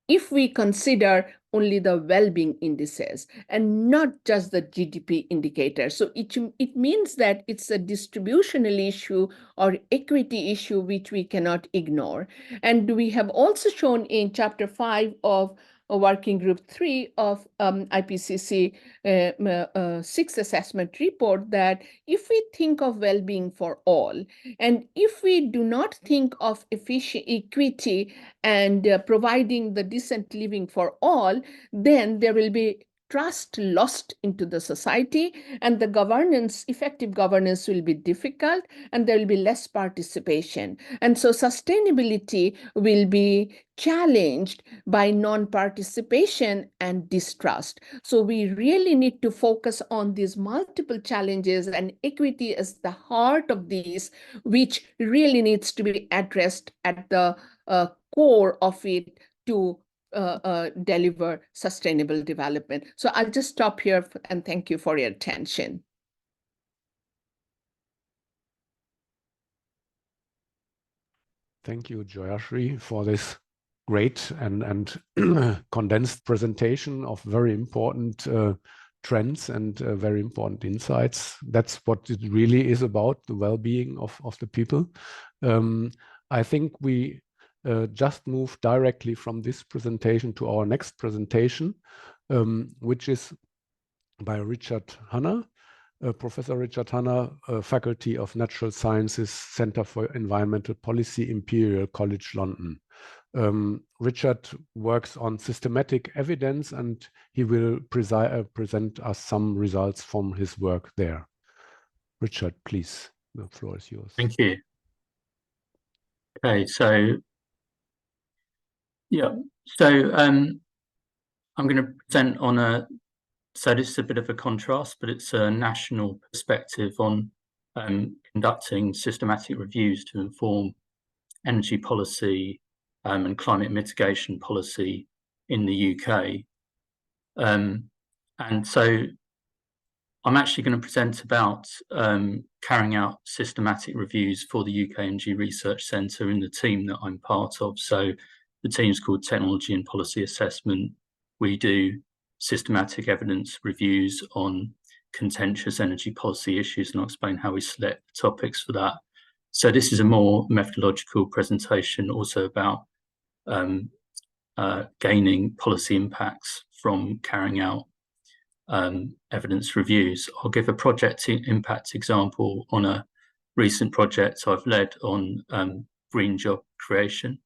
if we consider only the well-being indices and not just the GDP indicator. So it means that it's a distributional issue or equity issue which we cannot ignore. And we have also shown in chapter 5 of working group 3 of IPCC 6th assessment report that if we think of well-being for all, and if we do not think of efficient equity and providing the decent living for all, then there will be trust lost into the society, and the governance, effective governance will be difficult, and there will be less participation. And so sustainability will be challenged by non-participation and distrust. So we really need to focus on these multiple challenges, and equity is the heart of these, which really needs to be addressed at the core of it to deliver sustainable development. So I'll just stop here and thank you for your attention. Thank you, Jayashri, for this great and condensed presentation of very important trends and very important insights. That's what it really is about, the well-being of the people. I think we just move directly from this presentation to our next presentation, which is by Richard Hanna, Professor Richard Hanna, Faculty of Natural Sciences, Center for Environmental Policy, Imperial College London. Richard works on systematic evidence, and he will present us some results from his work there. Richard, please, the floor is yours. Thank you. Okay, so yeah, so I'm going to present on a, so this is a bit of a contrast, but it's a national perspective on conducting systematic reviews to inform energy policy and climate mitigation policy in the UK. And so I'm actually going to present about carrying out systematic reviews for the UK Energy Research Centre in the team that I'm part of. So the team's called Technology and Policy Assessment. We do systematic evidence reviews on contentious energy policy issues, and I'll explain how we select topics for that. So this is a more methodological presentation, also about gaining policy impacts from carrying out evidence reviews. I'll give a project impact example on a recent project I've led on green job creation.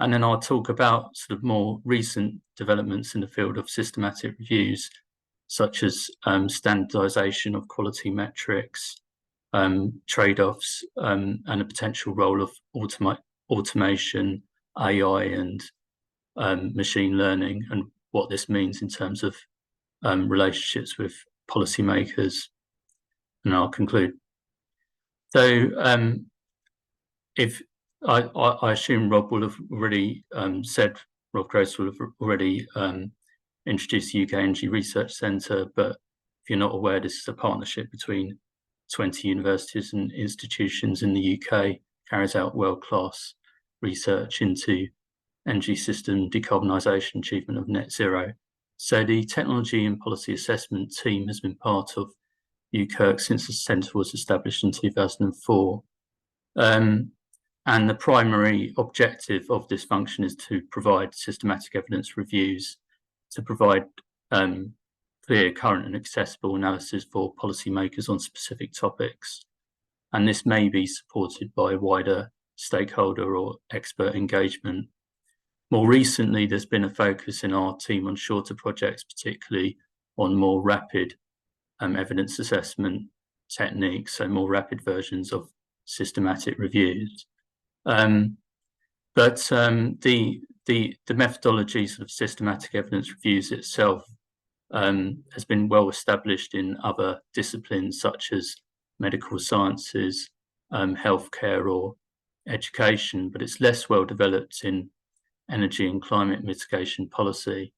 And then I'll talk about sort of more recent developments in the field of systematic reviews, such as standardization of quality metrics, trade-offs, and a potential role of automation, AI, and machine learning, and what this means in terms of relationships with policymakers. And I'll conclude. So if I assume Rob will have already Rob Gross will have already introduced the UK Energy Research Centre, but if you're not aware, this is a partnership between 20 universities and institutions in the UK, carries out world-class research into energy system decarbonisation, achievement of net zero. So the Technology and Policy Assessment team has been part of UKERC since the centre was established in 2004. And the primary objective of this function is to provide systematic evidence reviews, to provide clear, current and accessible analysis for policymakers on specific topics. And this may be supported by wider stakeholder or expert engagement. More recently, there's been a focus in our team on shorter projects, particularly on more rapid evidence assessment techniques, so more rapid versions of systematic reviews. But the methodology sort of systematic evidence reviews itself has been well established in other disciplines such as medical sciences, healthcare or education, but it's less well developed in energy and climate mitigation policy.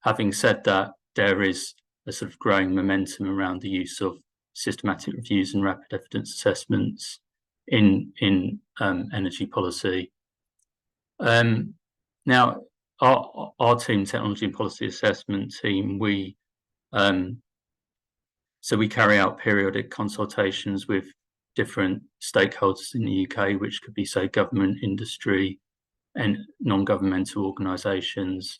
Having said that, there is a sort of growing momentum around the use of systematic reviews and rapid evidence assessments in energy policy. Now, our team, Technology and Policy Assessment team, we carry out periodic consultations with different stakeholders in the UK, which could be, say, government, industry, and non-governmental organisations,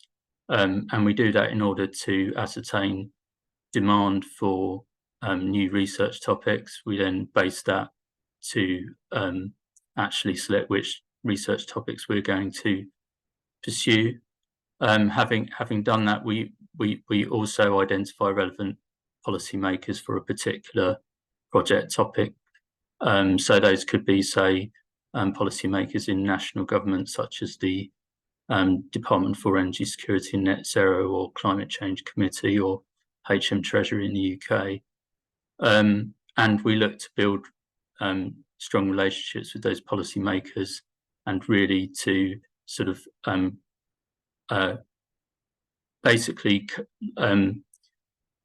and we do that in order to ascertain demand for new research topics. We then base that to actually select which research topics we're going to pursue. Having done that, we also identify relevant policymakers for a particular project topic. So those could be, say, policymakers in national government, such as the Department for Energy Security and Net Zero, or Climate Change Committee, or HM Treasury in the UK. And we look to build strong relationships with those policymakers, and really to sort of basically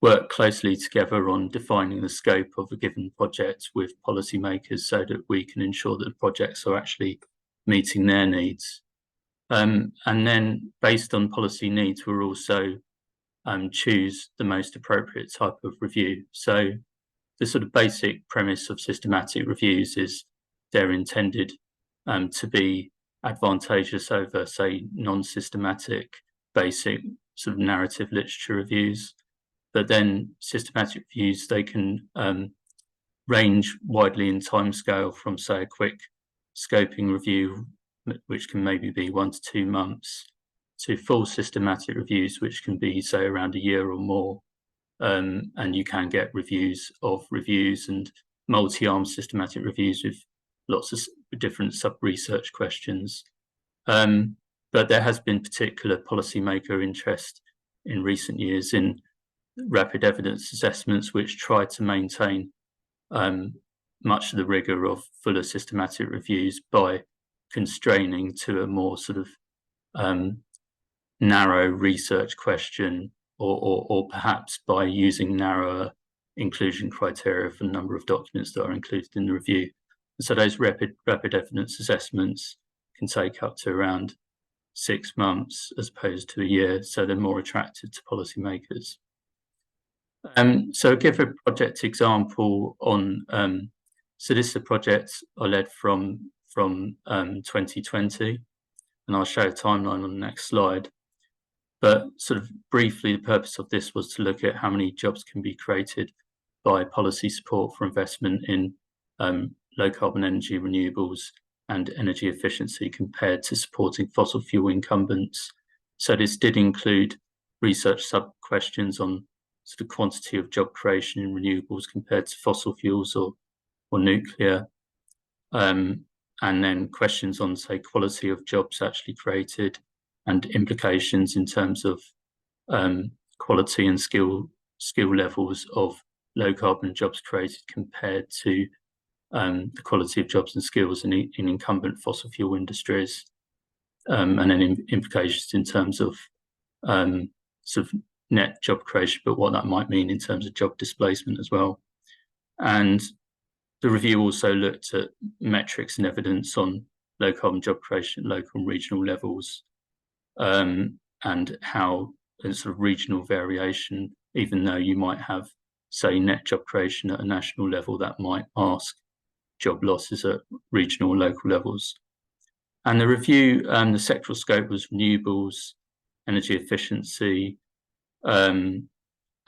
work closely together on defining the scope of a given project with policymakers, so that we can ensure that the projects are actually meeting their needs. And then based on policy needs, we'll also choose the most appropriate type of review. So the sort of basic premise of systematic reviews is they're intended to be advantageous over, say, non-systematic, basic sort of narrative literature reviews. But then systematic reviews, they can range widely in timescale from, say, a quick scoping review, which can maybe be 1 to 2 months, to full systematic reviews, which can be, say, around a year or more. And you can get reviews of reviews and multi-arm systematic reviews with lots of different sub-research questions. But there has been particular policymaker interest in recent years in rapid evidence assessments, which try to maintain much of the rigor of fuller systematic reviews by constraining to a more sort of narrow research question, or perhaps by using narrower inclusion criteria for the number of documents that are included in the review. So those rapid evidence assessments can take up to around 6 months as opposed to a year, so they're more attractive to policymakers. So I'll give a project example on, so this is a project I led from 2020, and I'll show a timeline on the next slide. But sort of briefly, the purpose of this was to look at how many jobs can be created by policy support for investment in low carbon energy, renewables, and energy efficiency compared to supporting fossil fuel incumbents. So this did include research sub-questions on sort of quantity of job creation in renewables compared to fossil fuels or nuclear. And then questions on, say, quality of jobs actually created and implications in terms of quality and skill levels of low carbon jobs created compared to the quality of jobs and skills in incumbent fossil fuel industries, and then implications in terms of sort of net job creation, but what that might mean in terms of job displacement as well. And the review also looked at metrics and evidence on low carbon job creation at local and regional levels, and how a sort of regional variation, even though you might have, say, net job creation at a national level, that might mask job losses at regional and local levels. And the review, the sectoral scope was renewables, energy efficiency, and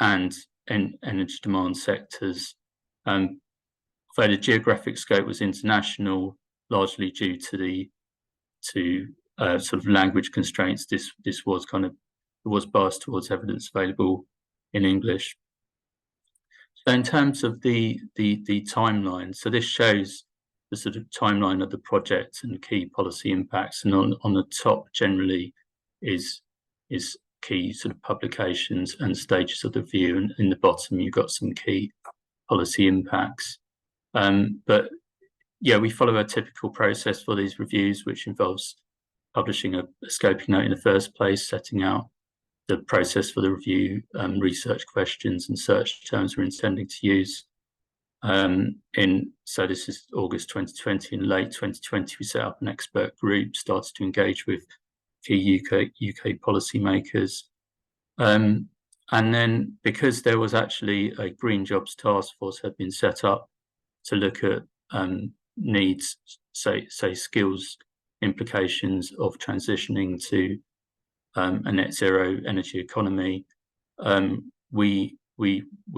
energy demand sectors. Although the geographic scope was international, largely due to sort of language constraints, this was biased towards evidence available in English. So in terms of the timeline, so this shows the sort of timeline of the project and key policy impacts, and on the top generally is key sort of publications and stages of the review, and in the bottom you've got some key policy impacts. But yeah, we follow a typical process for these reviews, which involves publishing a scoping note in the first place, setting out the process for the review, research questions and search terms we're intending to use. So this is August 2020. In late 2020, we set up an expert group, started to engage with key UK policymakers. And then because there was actually a Green Jobs Task Force had been set up to look at needs, say skills implications of transitioning to a net zero energy economy, we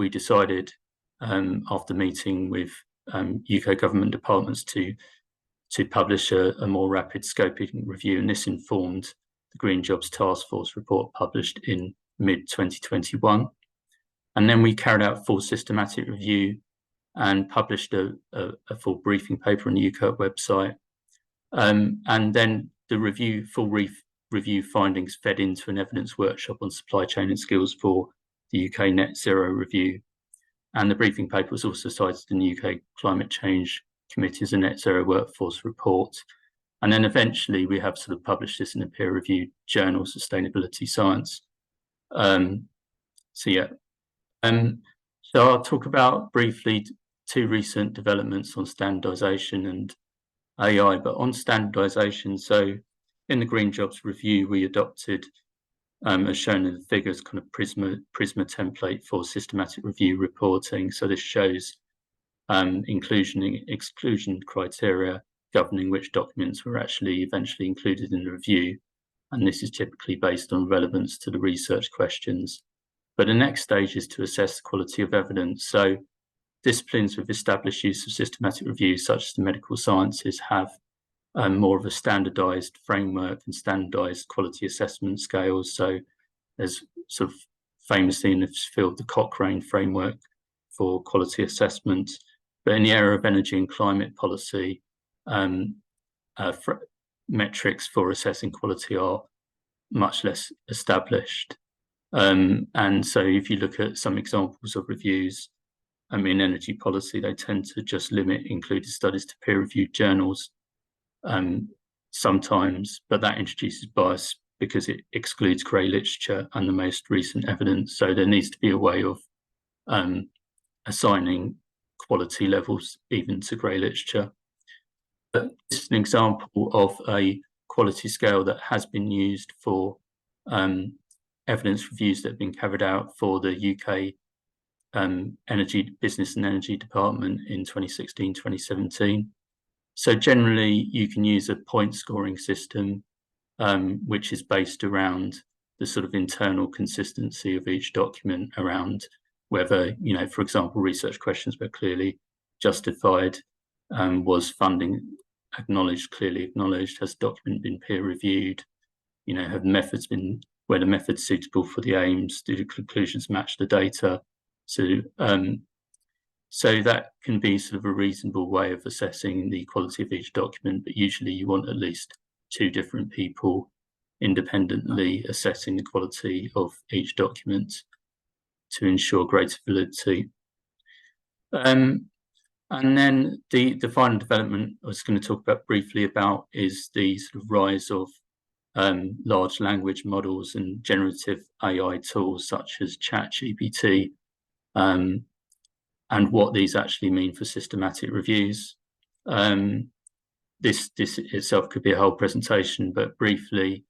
decided after meeting with UK government departments to publish a more rapid scoping review, and this informed the Green Jobs Task Force report published in mid-2021. And then we carried out a full systematic review and published a full briefing paper on the UK website. And then the full review findings fed into an evidence workshop on supply chain and skills for the UK Net Zero review. And the briefing paper was also cited in the UK Climate Change Committee's Net Zero Workforce report. And then eventually we have sort of published this in a peer-reviewed journal, Sustainability Science. So I'll talk about briefly two recent developments on standardization and AI, but on standardization. So in the Green Jobs Review, we adopted, as shown in the figures, kind of Prisma template for systematic review reporting. So this shows inclusion and exclusion criteria governing which documents were actually eventually included in the review. And this is typically based on relevance to the research questions. But the next stage is to assess the quality of evidence. So disciplines with established use of systematic review, such as the medical sciences, have more of a standardized framework and standardized quality assessment scales. So there's sort of famously in this field, the Cochrane framework for quality assessment. But in the area of energy and climate policy, metrics for assessing quality are much less established. And so if you look at some examples of reviews, in energy policy, they tend to just limit included studies to peer-reviewed journals sometimes, but that introduces bias because it excludes grey literature and the most recent evidence. So there needs to be a way of assigning quality levels even to grey literature. But this is an example of a quality scale that has been used for evidence reviews that have been carried out for the UK Energy Business and Energy Department in 2016-2017. So generally, you can use a point scoring system, which is based around the sort of internal consistency of each document around whether, for example, research questions were clearly justified, was funding clearly acknowledged, has the document been peer reviewed, have methods been, where the method's suitable for the aims, do the conclusions match the data? So that can be sort of a reasonable way of assessing the quality of each document, but usually you want at least 2 different people independently assessing the quality of each document to ensure greater validity. And then the final development I was going to talk about briefly about is the sort of rise of large language models and generative AI tools such as ChatGPT, and what these actually mean for systematic reviews. This itself could be a whole presentation, but briefly,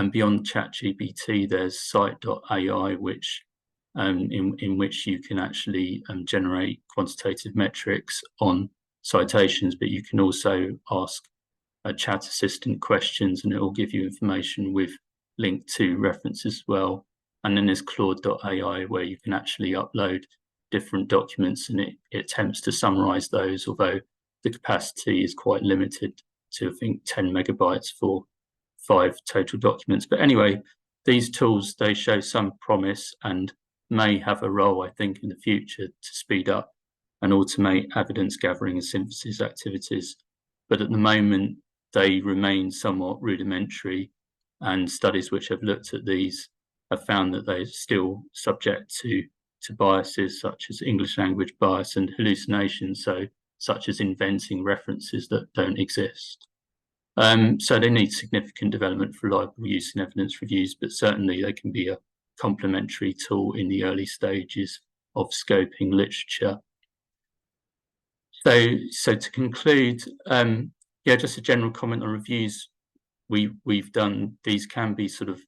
beyond ChatGPT, there's Cite.ai, which in which you can actually generate quantitative metrics on citations, but you can also ask a chat assistant questions and it will give you information with link to references as well. And then there's Claude.ai, where you can actually upload different documents and it attempts to summarize those, although the capacity is quite limited to, I think, 10 megabytes for 5 total documents. But anyway, these tools, they show some promise and may have a role, I think, in the future to speed up and automate evidence gathering and synthesis activities. But at the moment, they remain somewhat rudimentary, and studies which have looked at these have found that they're still subject to biases such as English language bias and hallucinations, such as inventing references that don't exist. So they need significant development for reliable use in evidence reviews, but certainly they can be a complementary tool in the early stages of scoping literature. So to conclude, just a general comment on reviews we've done. These can be sort of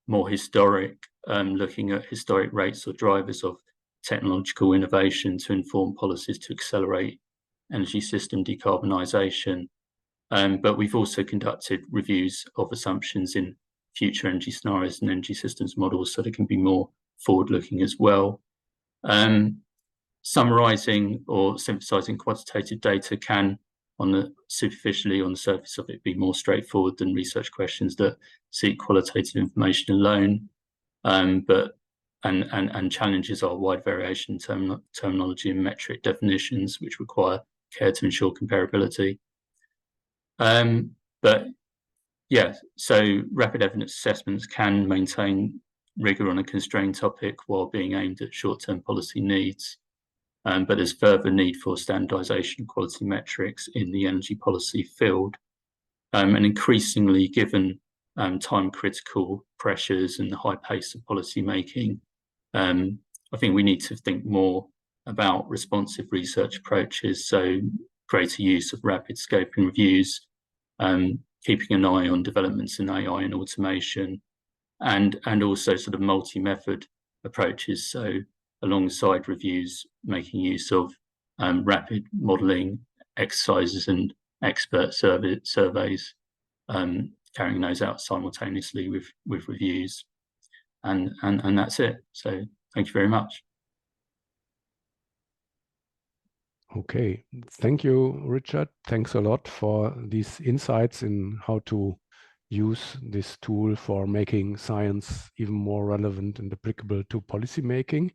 more historic, looking at historic rates or drivers of technological innovation to inform policies to accelerate energy system decarbonisation. But we've also conducted reviews of assumptions in future energy scenarios and energy systems models, so they can be more forward-looking as well. Summarising or synthesising quantitative data can, superficially on the surface of it, be more straightforward than research questions that seek qualitative information alone. And challenges are wide variation in terminology and metric definitions, which require care to ensure comparability. But yeah, so rapid evidence assessments can maintain rigor on a constrained topic while being aimed at short-term policy needs. But there's further need for standardization of quality metrics in the energy policy field. And increasingly, given time-critical pressures and the high pace of policy making, I think we need to think more about responsive research approaches. So greater use of rapid scoping reviews, keeping an eye on developments in AI and automation, and also sort of multi-method approaches. So alongside reviews, making use of rapid modelling exercises and expert surveys, carrying those out simultaneously with reviews, and that's it. So thank you very much. Okay, thank you, Richard. Thanks a lot for these insights in how to use this tool for making science even more relevant and applicable to policymaking.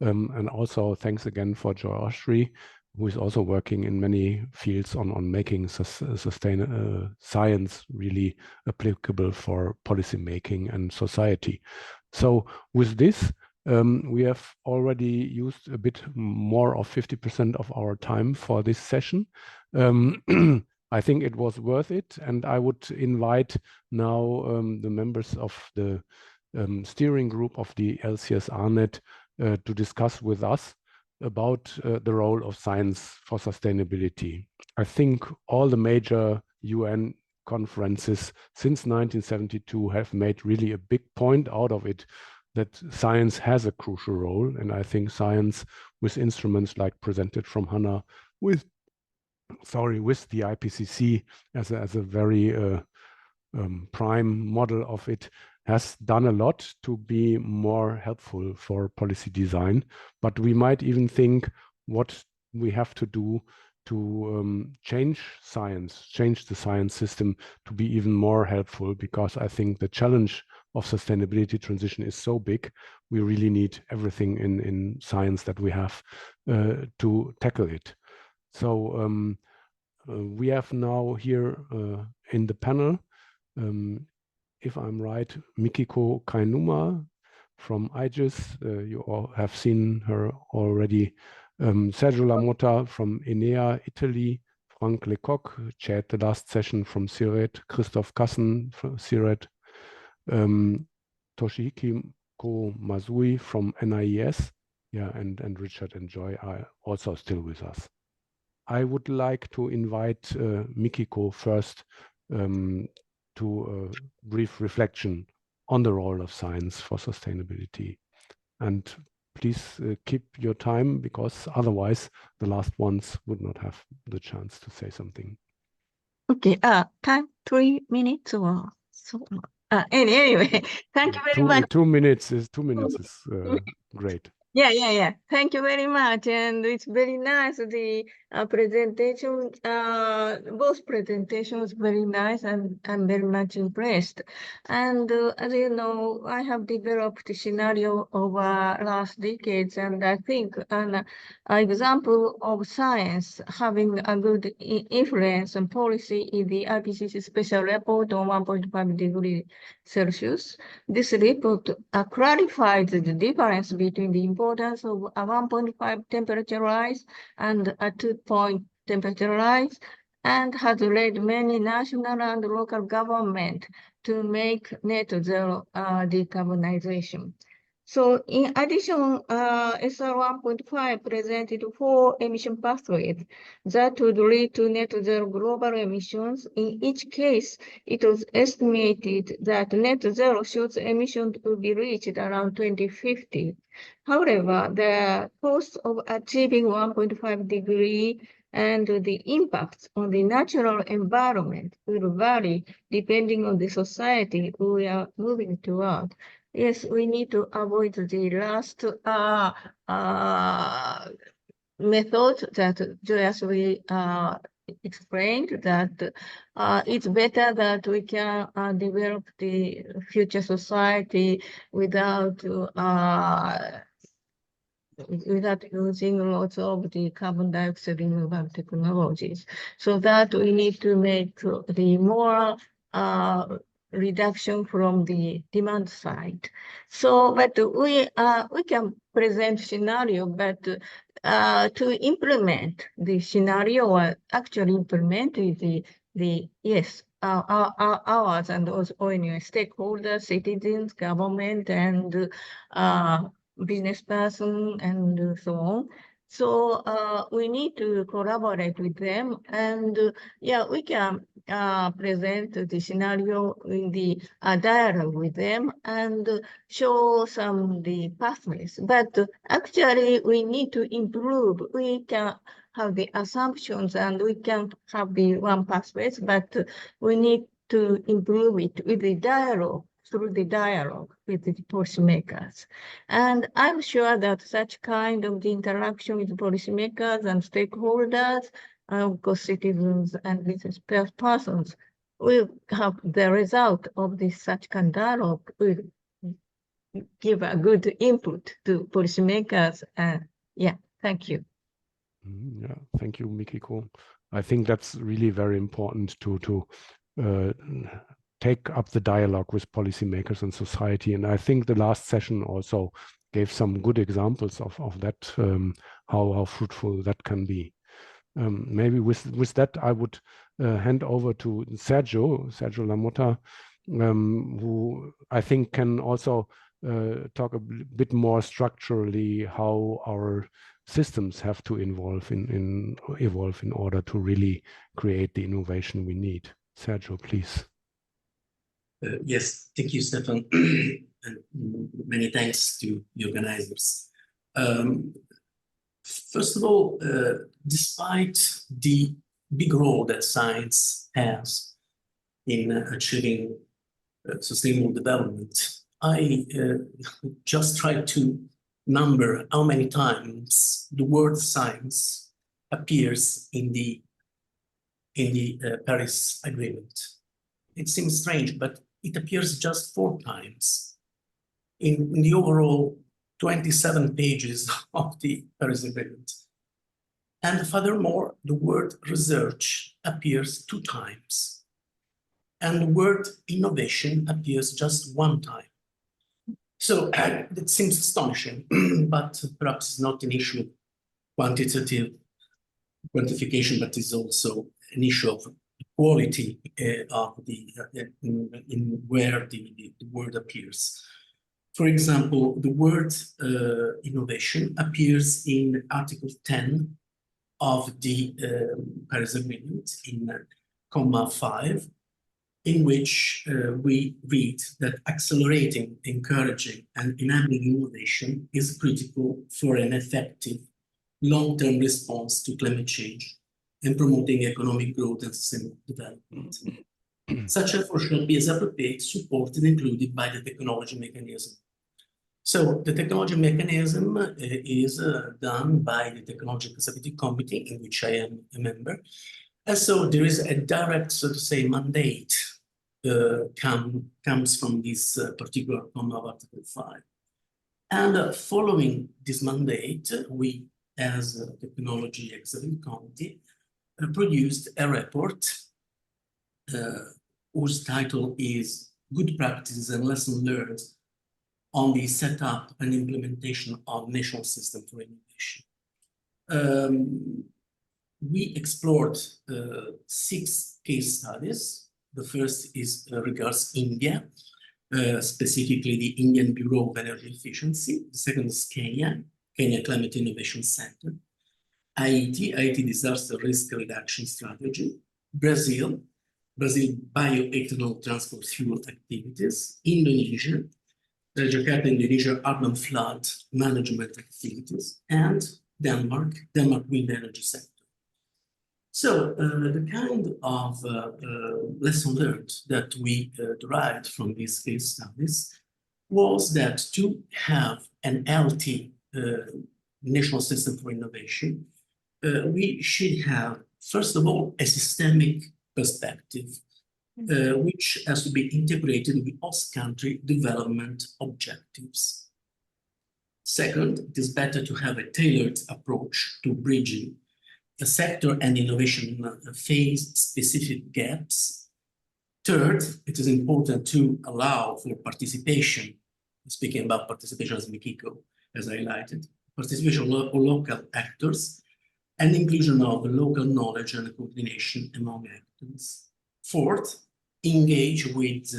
And also thanks again for Joyashri, who is also working in many fields on making science really applicable for policymaking and society. So with this, we have already used a bit more of 50% of our time for this session. I think it was worth it, and I would invite now the members of the steering group of the LCS-RNet to discuss with us about the role of science for sustainability. I think all the major UN conferences since 1972 have made really a big point out of it, that science has a crucial role. And I think science with instruments like presented from Hannah, with the IPCC as a very prime model of it, has done a lot to be more helpful for policy design. But we might even think what we have to do to change the science system to be even more helpful, because I think the challenge of sustainability transition is so big. We really need everything in science that we have to tackle it. So we have now here in the panel, if I'm right, Mikiko Kainuma from IGES. You all have seen her already. Sergio Lamotta from Enea, Italy. Frank Lecoq chaired the last session from CIRED. Christoph Kassen from CIRED. Toshihiko Mazui from NIES. Yeah, and Richard and Joy are also still with us. I would like to invite Mikiko first to a brief reflection on the role of science for sustainability. And please keep your time, because otherwise the last ones would not have the chance to say something. Okay, time 3 minutes or so. Anyway, thank you very much. 2 minutes is great. Yeah. Thank you very much. And it's very nice. The presentation, both presentations very nice, and I'm very much impressed. And as you know, I have developed a scenario over last decades, and I think an example of science having a good influence on policy is the IPCC special report on 1.5 degrees Celsius. This report clarifies the difference between the importance of a 1.5 temperature rise and a 2-point temperature rise, and has led many national and local governments to make net zero decarbonization. So in addition, SR 1.5 presented 4 emission pathways that would lead to net zero global emissions. In each case, it was estimated that net zero shows emissions will be reached around 2050. However, the cost of achieving 1.5 degree and the impacts on the natural environment will vary depending on the society we are moving toward. Yes, we need to avoid the last method that Joyashri explained, that it's better that we can develop the future society without using lots of the carbon dioxide removal technologies. So that we need to make the more reduction from the demand side. So, but we can present scenario, but to implement the scenario or actually implement ours and also stakeholders, citizens, government, and business person, and so on. So we need to collaborate with them, and yeah, we can present the scenario in the dialogue with them and show some the pathways. But actually, we need to improve. We can have the assumptions and we can have the one pathways, but we need to improve it with the dialogue, through the dialogue with the policymakers. And I'm sure that such kind of the interaction with policymakers and stakeholders, of course, citizens and business persons, will have the result of this such kind of dialogue, will give a good input to policymakers. Yeah, thank you. Yeah, thank you, Mikiko. I think that's really very important to take up the dialogue with policymakers and society. And I think the last session also gave some good examples of that, how fruitful that can be. Maybe with that, I would hand over to Sergio Lamotta, who I think can also talk a bit more structurally how our systems have to evolve in order to really create the innovation we need. Sergio, please. Yes, thank you, Stefan, and many thanks to the organizers. First of all, despite the big role that science has in achieving sustainable development, I just tried to number how many times the word science appears in the Paris Agreement. It seems strange, but it appears just 4 times in the overall 27 pages of the Paris Agreement. And furthermore, the word research appears 2 times. And the word innovation appears just 1 time. So it seems astonishing, but perhaps it's not an issue of quantitative quantification, but is also an issue of quality of in where the word appears. For example, the word innovation appears in Article 10 of the Paris Agreement in comma 5, in which we read that accelerating, encouraging, and enabling innovation is critical for an effective long-term response to climate change and promoting economic growth and sustainable development. Such efforts should be as appropriate, supported, and included by the technology mechanism. So the technology mechanism is done by the Technology Executive Committee, in which I am a member. And so there is a direct, so to say, mandate comes from this particular comma of Article 5. And following this mandate, we, as a Technology Executive Committee, produced a report whose title is Good Practices and Lessons Learned on the setup and implementation of national system for innovation. We explored 6 case studies. The first is regards India, specifically the Indian Bureau of Energy Efficiency. The second is Kenya Climate Innovation Center. Haiti Disaster Risk Reduction Strategy. Brazil Bioethanol Transport Fuel Activities. Indonesia, Jakarta, Indonesia Urban Flood Management Activities. And Denmark Wind Energy Sector. So the kind of lesson learned that we derived from these case studies was that to have an healthy national system for innovation, we should have, first of all, a systemic perspective, which has to be integrated with host country development objectives. Second, it is better to have a tailored approach to bridging the sector and innovation phase specific gaps. Third, it is important to allow for participation, speaking about participation as Mikiko has highlighted, participation of local actors and inclusion of local knowledge and coordination among actors. Fourth, engage with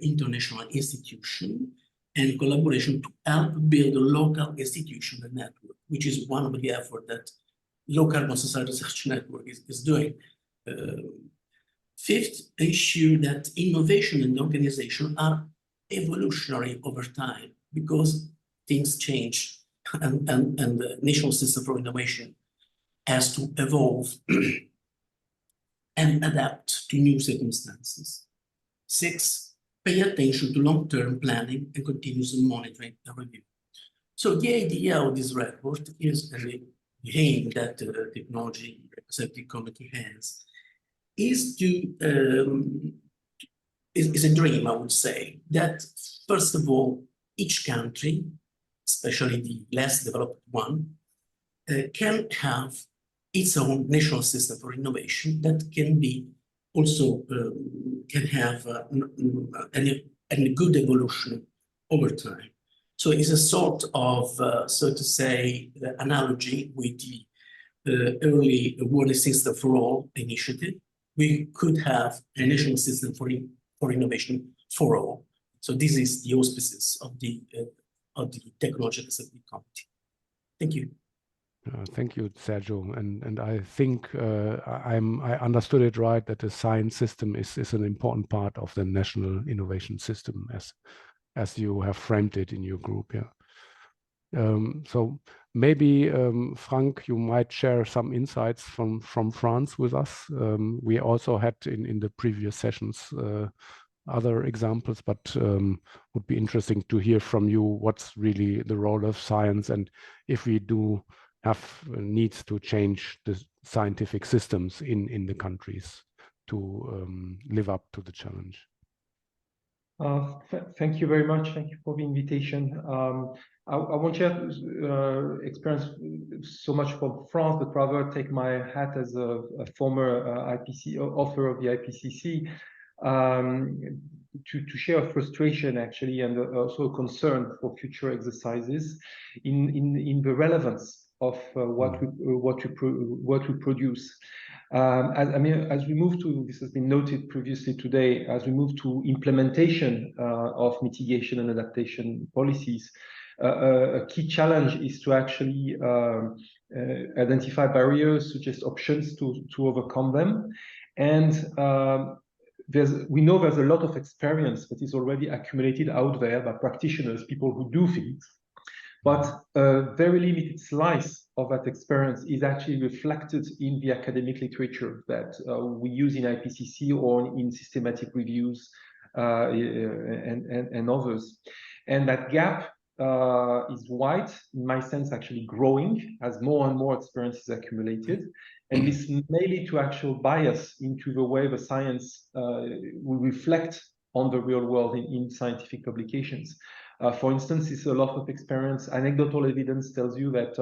international institutions and collaboration to help build a local institutional network. which is one of the efforts that Low Carbon Society Research Network is doing. Fifth, ensure that innovation and organization are evolutionary over time, because things change and the national system for innovation has to evolve and adapt to new circumstances. Six, pay attention to long-term planning and continuous monitoring and review. So the idea of this report is, and the aim that the technology representative committee has, is to is a dream, I would say, that first of all, each country, especially the less developed one, can have its own national system for innovation that can be also can have a good evolution over time. So it's a sort of, so to say, analogy with the early warning system for all initiative. We could have a national system for innovation for all. So this is the auspices of the Technology Executive Committee. Thank you. Thank you, Sergio. And I think I understood it right, that the science system is an important part of the national innovation system, as you have framed it in your group. Yeah. So maybe Frank, you might share some insights from France with us. We also had in the previous sessions other examples, but would be interesting to hear from you what's really the role of science, and if we do have needs to change the scientific systems in the countries to live up to the challenge. Thank you very much. Thank you for the invitation. I won't share experience so much from France, but rather take my hat as a former IPC author of the IPCC to share a frustration, actually, and also a concern for future exercises in the relevance of what we produce. As we move to, this has been noted previously today, as we move to implementation of mitigation and adaptation policies, a key challenge is to actually identify barriers, suggest options to overcome them. And we know there's a lot of experience that is already accumulated out there by practitioners, people who do things. But a very limited slice of that experience is actually reflected in the academic literature that we use in IPCC or in systematic reviews and others. And that gap is wide, in my sense, actually growing as more and more experience is accumulated. And this may lead to actual bias into the way the science will reflect on the real world in scientific publications. For instance, it's a lot of experience. Anecdotal evidence tells you that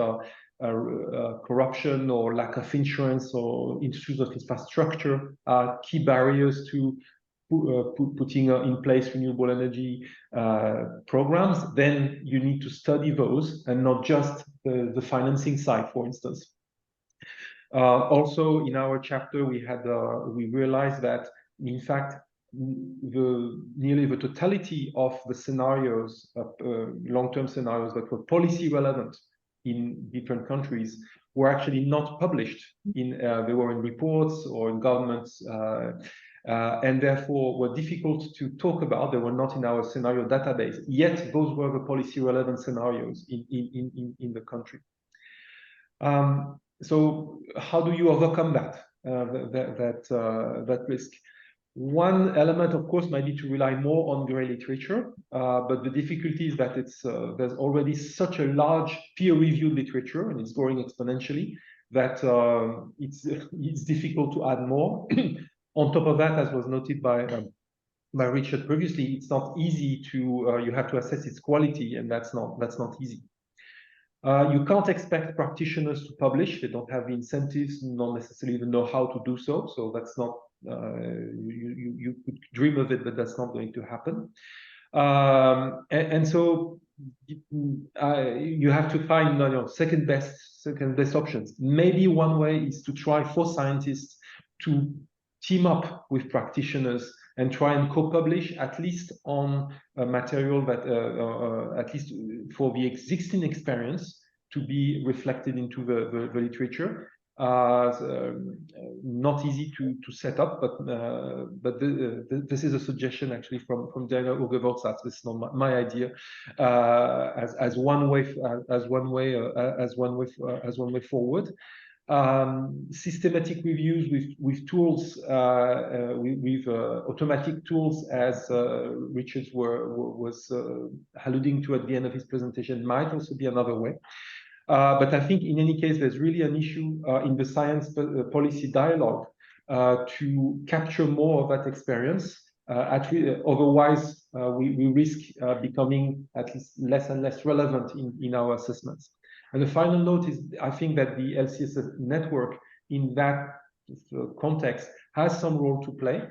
corruption or lack of insurance or issues of infrastructure are key barriers to putting in place renewable energy programs. Then you need to study those and not just the financing side, for instance. Also, in our chapter, we realized that, in fact, nearly the totality of the scenarios, long-term scenarios that were policy relevant in different countries, were actually not published. They were in reports or in governments, and therefore were difficult to talk about. They were not in our scenario database. Yet those were the policy relevant scenarios in the country. So how do you overcome that risk? One element, of course, might be to rely more on grey literature, but the difficulty is that there's already such a large peer-reviewed literature, and it's growing exponentially, that it's difficult to add more. On top of that, as was noted by Richard previously, it's not easy to you have to assess its quality, and that's not easy. You can't expect practitioners to publish; they don't have the incentives, not necessarily the know-how to do so. So that's not you could dream of it, but that's not going to happen. And so you have to find second best options. Maybe one way is to try for scientists to team up with practitioners and try and co-publish, at least on a material that, at least for the existing experience, to be reflected into the literature. Not easy to set up, but this is a suggestion actually from Diana Ugevortsats. This is not my idea. As one way forward. Systematic reviews with tools, with automatic tools, as Richard was alluding to at the end of his presentation, might also be another way. But I think in any case, there's really an issue in the science policy dialogue to capture more of that experience. Otherwise, we risk becoming at least less and less relevant in our assessments. And the final note is, I think that the LCS network in that context has some role to play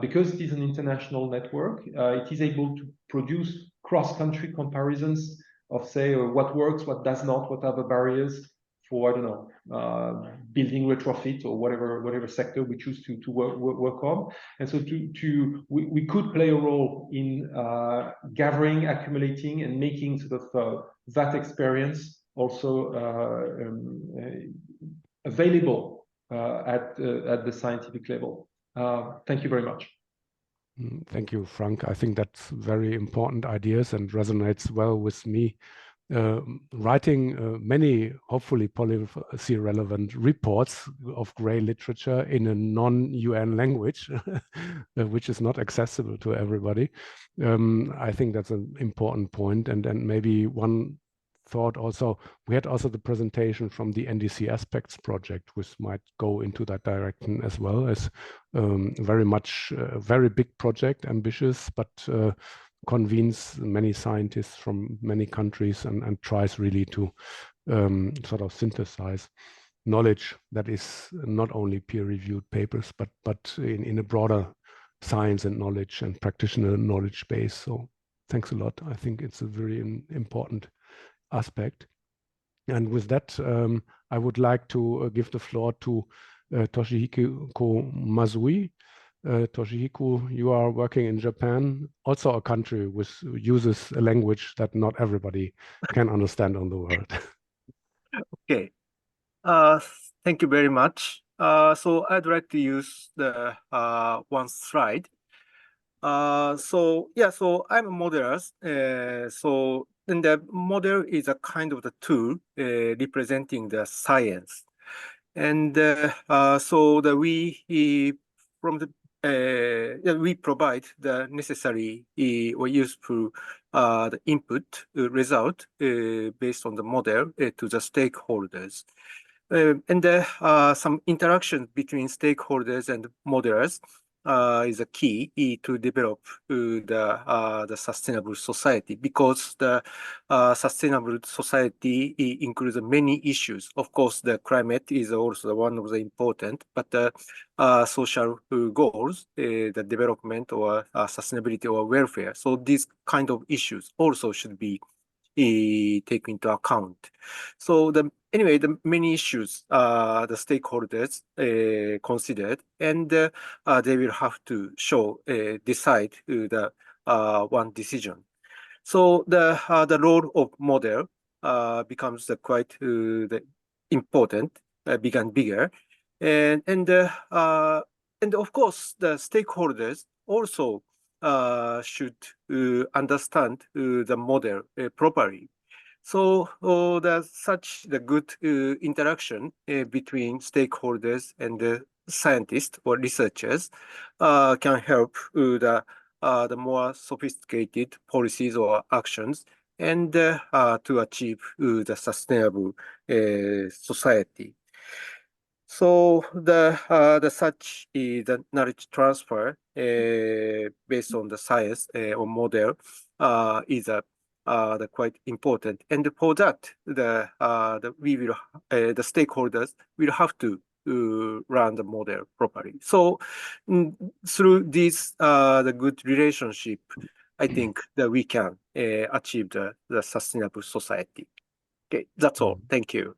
because it is an international network. It is able to produce cross-country comparisons of, say, what works, what does not, what are the barriers for, I don't know, building retrofit or whatever sector we choose to work on. And so we could play a role in gathering, accumulating, and making sort of that experience also available at the scientific level. Thank you very much. Thank you, Frank. I think that's very important ideas and resonates well with me. Writing many, hopefully policy relevant reports of grey literature in a non-UN language, which is not accessible to everybody. I think that's an important point. And maybe one thought also, we had also the presentation from the NDC Aspects project, which might go into that direction as well, as very much a very big project, ambitious, but convenes many scientists from many countries and tries really to sort of synthesize knowledge that is not only peer-reviewed papers, but in a broader science and knowledge and practitioner knowledge base. So thanks a lot. I think it's a very important aspect. And with that, I would like to give the floor to Toshihiko Mazui. Toshihiko, you are working in Japan, also a country which uses a language that not everybody can understand on the world. Okay. Thank you very much. So I'd like to use the one slide. So I'm a modeler. And the model is a kind of the tool representing the science. And we provide the necessary or useful the input result based on the model to the stakeholders. And some interaction between stakeholders and modelers is a key to develop the sustainable society, because the sustainable society includes many issues. Of course, the climate is also one of the important, but the social goals, the development or sustainability or welfare. So these kind of issues also should be taken into account. So anyway, the many issues the stakeholders considered, and they will have to decide the one decision. So the role of model becomes quite important, bigger, and of course the stakeholders also should understand the model properly. So the good interaction between stakeholders and the scientists or researchers can help the more sophisticated policies or actions, and to achieve the sustainable society. So such the knowledge transfer based on the science or model is quite important, and for that the stakeholders will have to run the model properly. So through this the good relationship, I think that we can achieve the sustainable society. Okay, that's all. Thank you.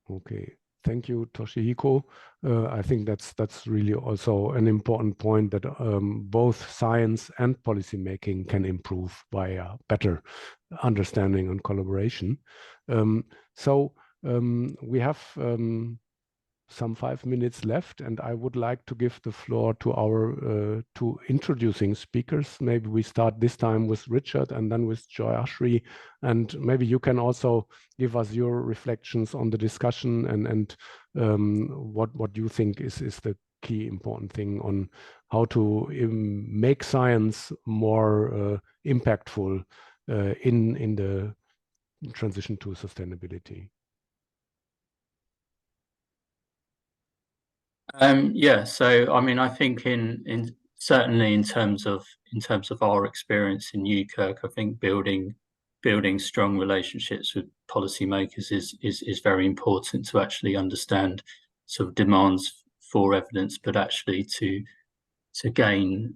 Okay, thank you, Toshihiko. I think that's really also an important point that both science and policy making can improve by a better understanding and collaboration. We have some 5 minutes left, and I would like to give the floor to our two introducing speakers. Maybe we start this time with Richard and then with Joyashri, and maybe you can also give us your reflections on the discussion and what you think is the key important thing on how to make science more impactful in the transition to sustainability. Yeah, so I mean, I think in certainly in terms of our experience in UKirk, I think building strong relationships with policymakers is very important to actually understand sort of demands for evidence, but actually to gain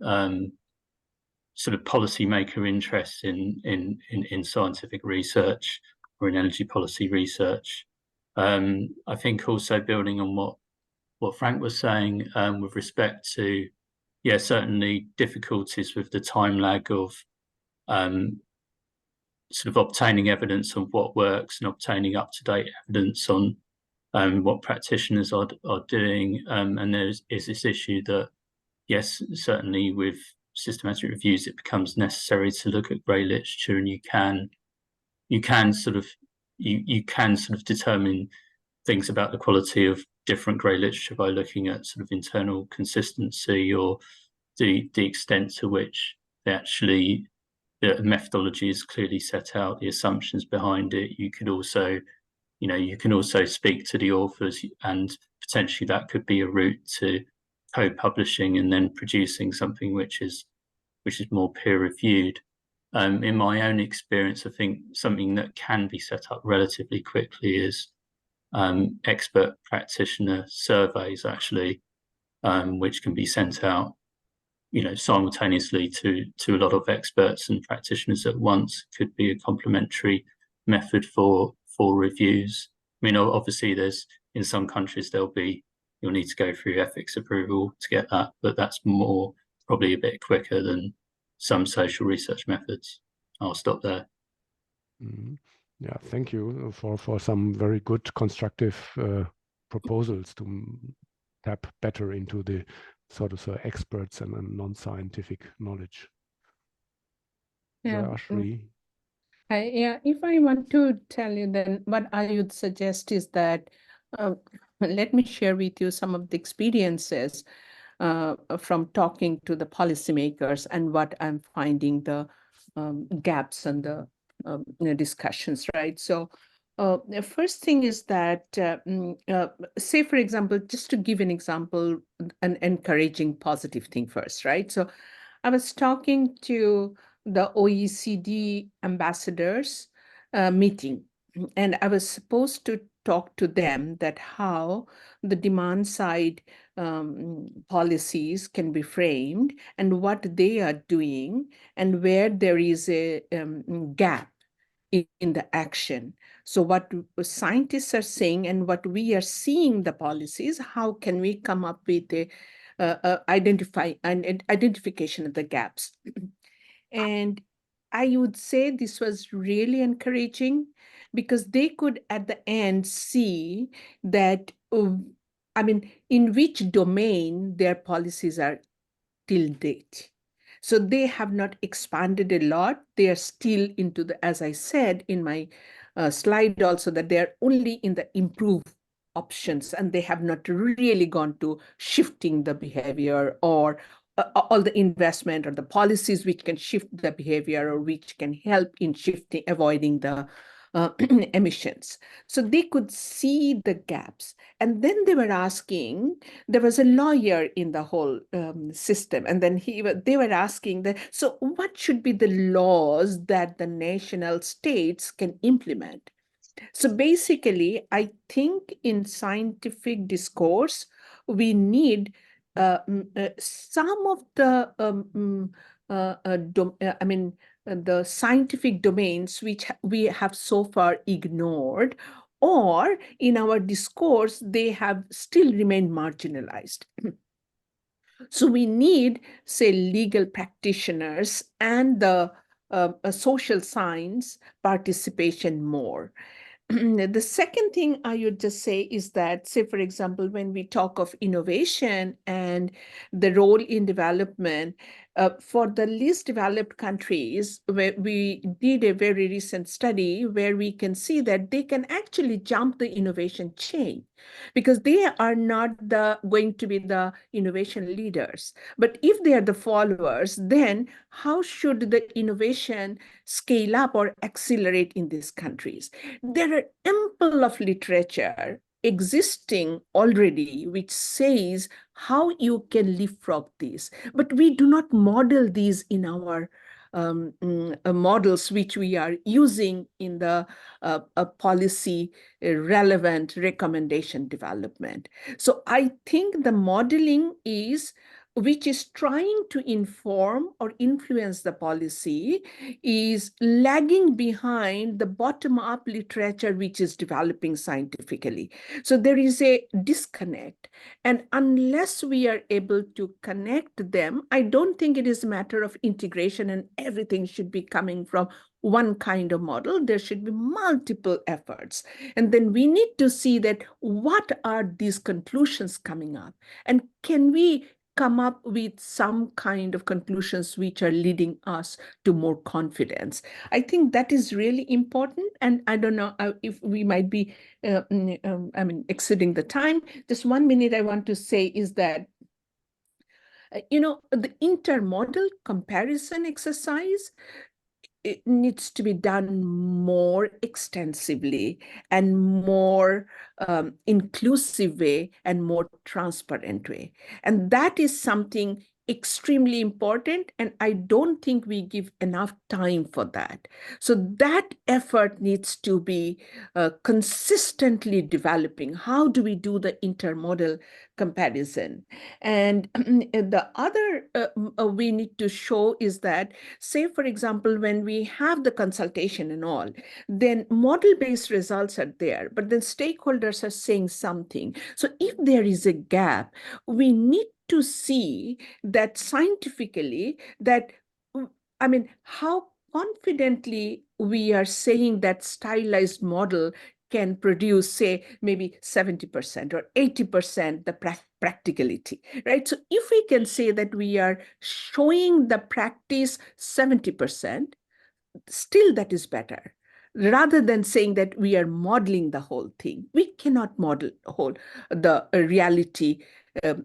sort of policymaker interest in scientific research or in energy policy research. I think also building on what Frank was saying with respect to, certainly difficulties with the time lag of sort of obtaining evidence on what works and obtaining up-to-date evidence on what practitioners are doing. And there is this issue that, yes, certainly with systematic reviews, it becomes necessary to look at grey literature, and you can sort of determine things about the quality of different grey literature by looking at sort of internal consistency or the extent to which the methodology is clearly set out, the assumptions behind it. You could also, speak to the authors, and potentially that could be a route to co-publishing and then producing something which is more peer-reviewed. In my own experience, I think something that can be set up relatively quickly is expert practitioner surveys, actually, which can be sent out, simultaneously to a lot of experts and practitioners at once. Could be a complementary method for reviews. I mean, obviously, in some countries you'll need to go through ethics approval to get that, but that's probably a bit quicker than some social research methods. I'll stop there. Mm-hmm. Yeah, thank you for some very good constructive proposals to tap better into the sort of experts and non-scientific knowledge. Yeah. Ashri. If I want to tell you, then what I would suggest is that let me share with you some of the experiences from talking to the policymakers and what I'm finding the gaps and the discussions, right? So the first thing is that, say, for example, just to give an example, an encouraging positive thing first, right? So I was talking to the OECD ambassadors meeting, and I was supposed to talk to them that how the demand side policies can be framed and what they are doing and where there is a gap in the action. So what scientists are saying and what we are seeing the policies, how can we come up with a identification of the gaps? And I would say this was really encouraging because they could at the end see that, in which domain their policies are till date. So they have not expanded a lot. They are still into as I said in my slide also, that they are only in the improve options, and they have not really gone to shifting the behavior or all the investment or the policies which can shift the behavior or which can help in avoiding the emissions. So they could see the gaps. And then they were asking, there was a lawyer in the whole system. And then they were asking, so what should be the laws that the national states can implement? So basically, I think in scientific discourse, we need some of the the scientific domains which we have so far ignored, or in our discourse, they have still remained marginalized. So we need, say, legal practitioners and the social science participation more. The second thing I would just say is that, say, for example, when we talk of innovation and the role in development, for the least developed countries, where we did a very recent study where we can see that they can actually jump the innovation chain because they are not going to be the innovation leaders. But if they are the followers, then how should the innovation scale up or accelerate in these countries? There are ample of literature existing already which says how you can leapfrog these, but we do not model these in our models which we are using in the policy relevant recommendation development. So I think the modeling is which is trying to inform or influence the policy is lagging behind the bottom-up literature which is developing scientifically. So there is a disconnect. And unless we are able to connect them, I don't think it is a matter of integration and everything should be coming from one kind of model. There should be multiple efforts. And then we need to see that what are these conclusions coming up? And can we come up with some kind of conclusions which are leading us to more confidence? I think that is really important. And I don't know if we might be exceeding the time. Just 1 minute I want to say is that, the intermodal comparison exercise, it needs to be done more extensively and more inclusive way and more transparent way. And that is something extremely important, and I don't think we give enough time for that. So that effort needs to be consistently developing. How do we do the intermodal comparison? And the other we need to show is that, say, for example, when we have the consultation and all, then model-based results are there, but then stakeholders are saying something. So if there is a gap, we need to see that scientifically that, how confidently we are saying that stylized model can produce, say, maybe 70% or 80% the practicality, right? So if we can say that we are showing the practice 70%, still that is better. Rather than saying that we are modeling the whole thing. We cannot model the reality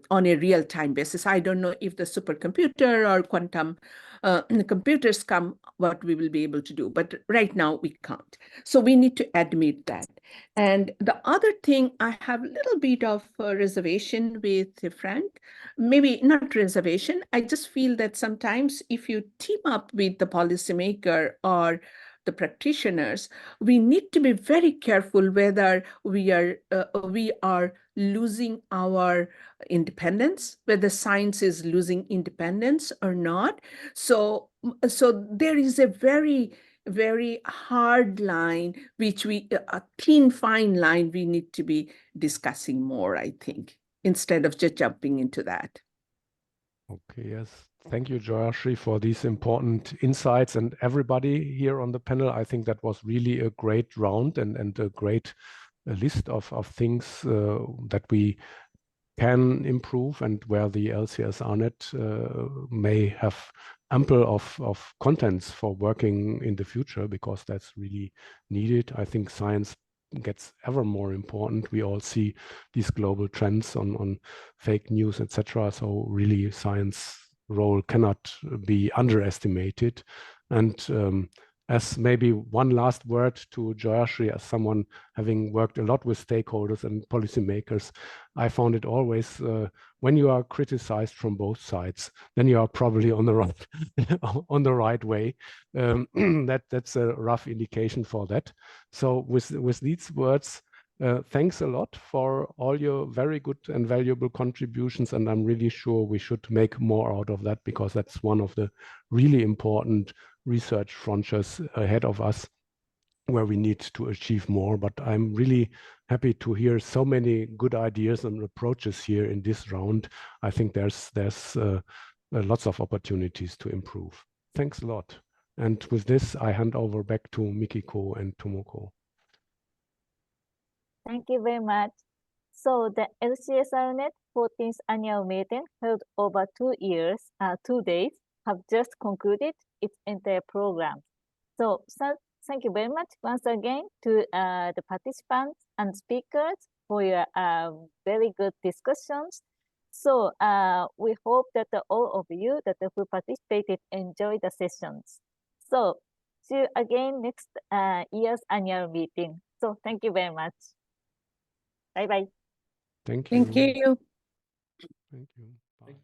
on a real-time basis. I don't know if the supercomputer or quantum computers come, what we will be able to do. But right now we can't. So we need to admit that. And the other thing, I have a little bit of reservation with Frank. Maybe not reservation. I just feel that sometimes if you team up with the policymaker or the practitioners, we need to be very careful whether we are losing our independence, whether science is losing independence or not. So there is a very, very hard line, which a thin, fine line we need to be discussing more, I think, instead of just jumping into that. Okay, yes. Thank you, Jayashri, for these important insights, and everybody here on the panel. I think that was really a great round and a great list of things that we can improve and where the LCS-RNet may have ample of contents for working in the future, because that's really needed. I think science gets ever more important. We all see these global trends on fake news, etc. So really science role cannot be underestimated. And as maybe one last word to Jayashri, as someone having worked a lot with stakeholders and policymakers, I found it always, when you are criticized from both sides, then you are probably on the right, on the right way. That's a rough indication for that. So with these words, thanks a lot for all your very good and valuable contributions, and I'm really sure we should make more out of that, because that's one of the really important research frontiers ahead of us. where we need to achieve more. But I'm really happy to hear so many good ideas and approaches here in this round. I think there's lots of opportunities to improve. Thanks a lot. And with this, I hand over back to Mikiko and Tomoko. Thank you very much. So the LCS-RNet 14th annual meeting held over 2 days have just concluded its entire program. So thank you very much once again to the participants and speakers for your very good discussions. So we hope that all of you that who participated enjoy the sessions. So see you again next year's annual meeting. So thank you very much. Bye bye. Thank you. Thank you. Thank you. Bye.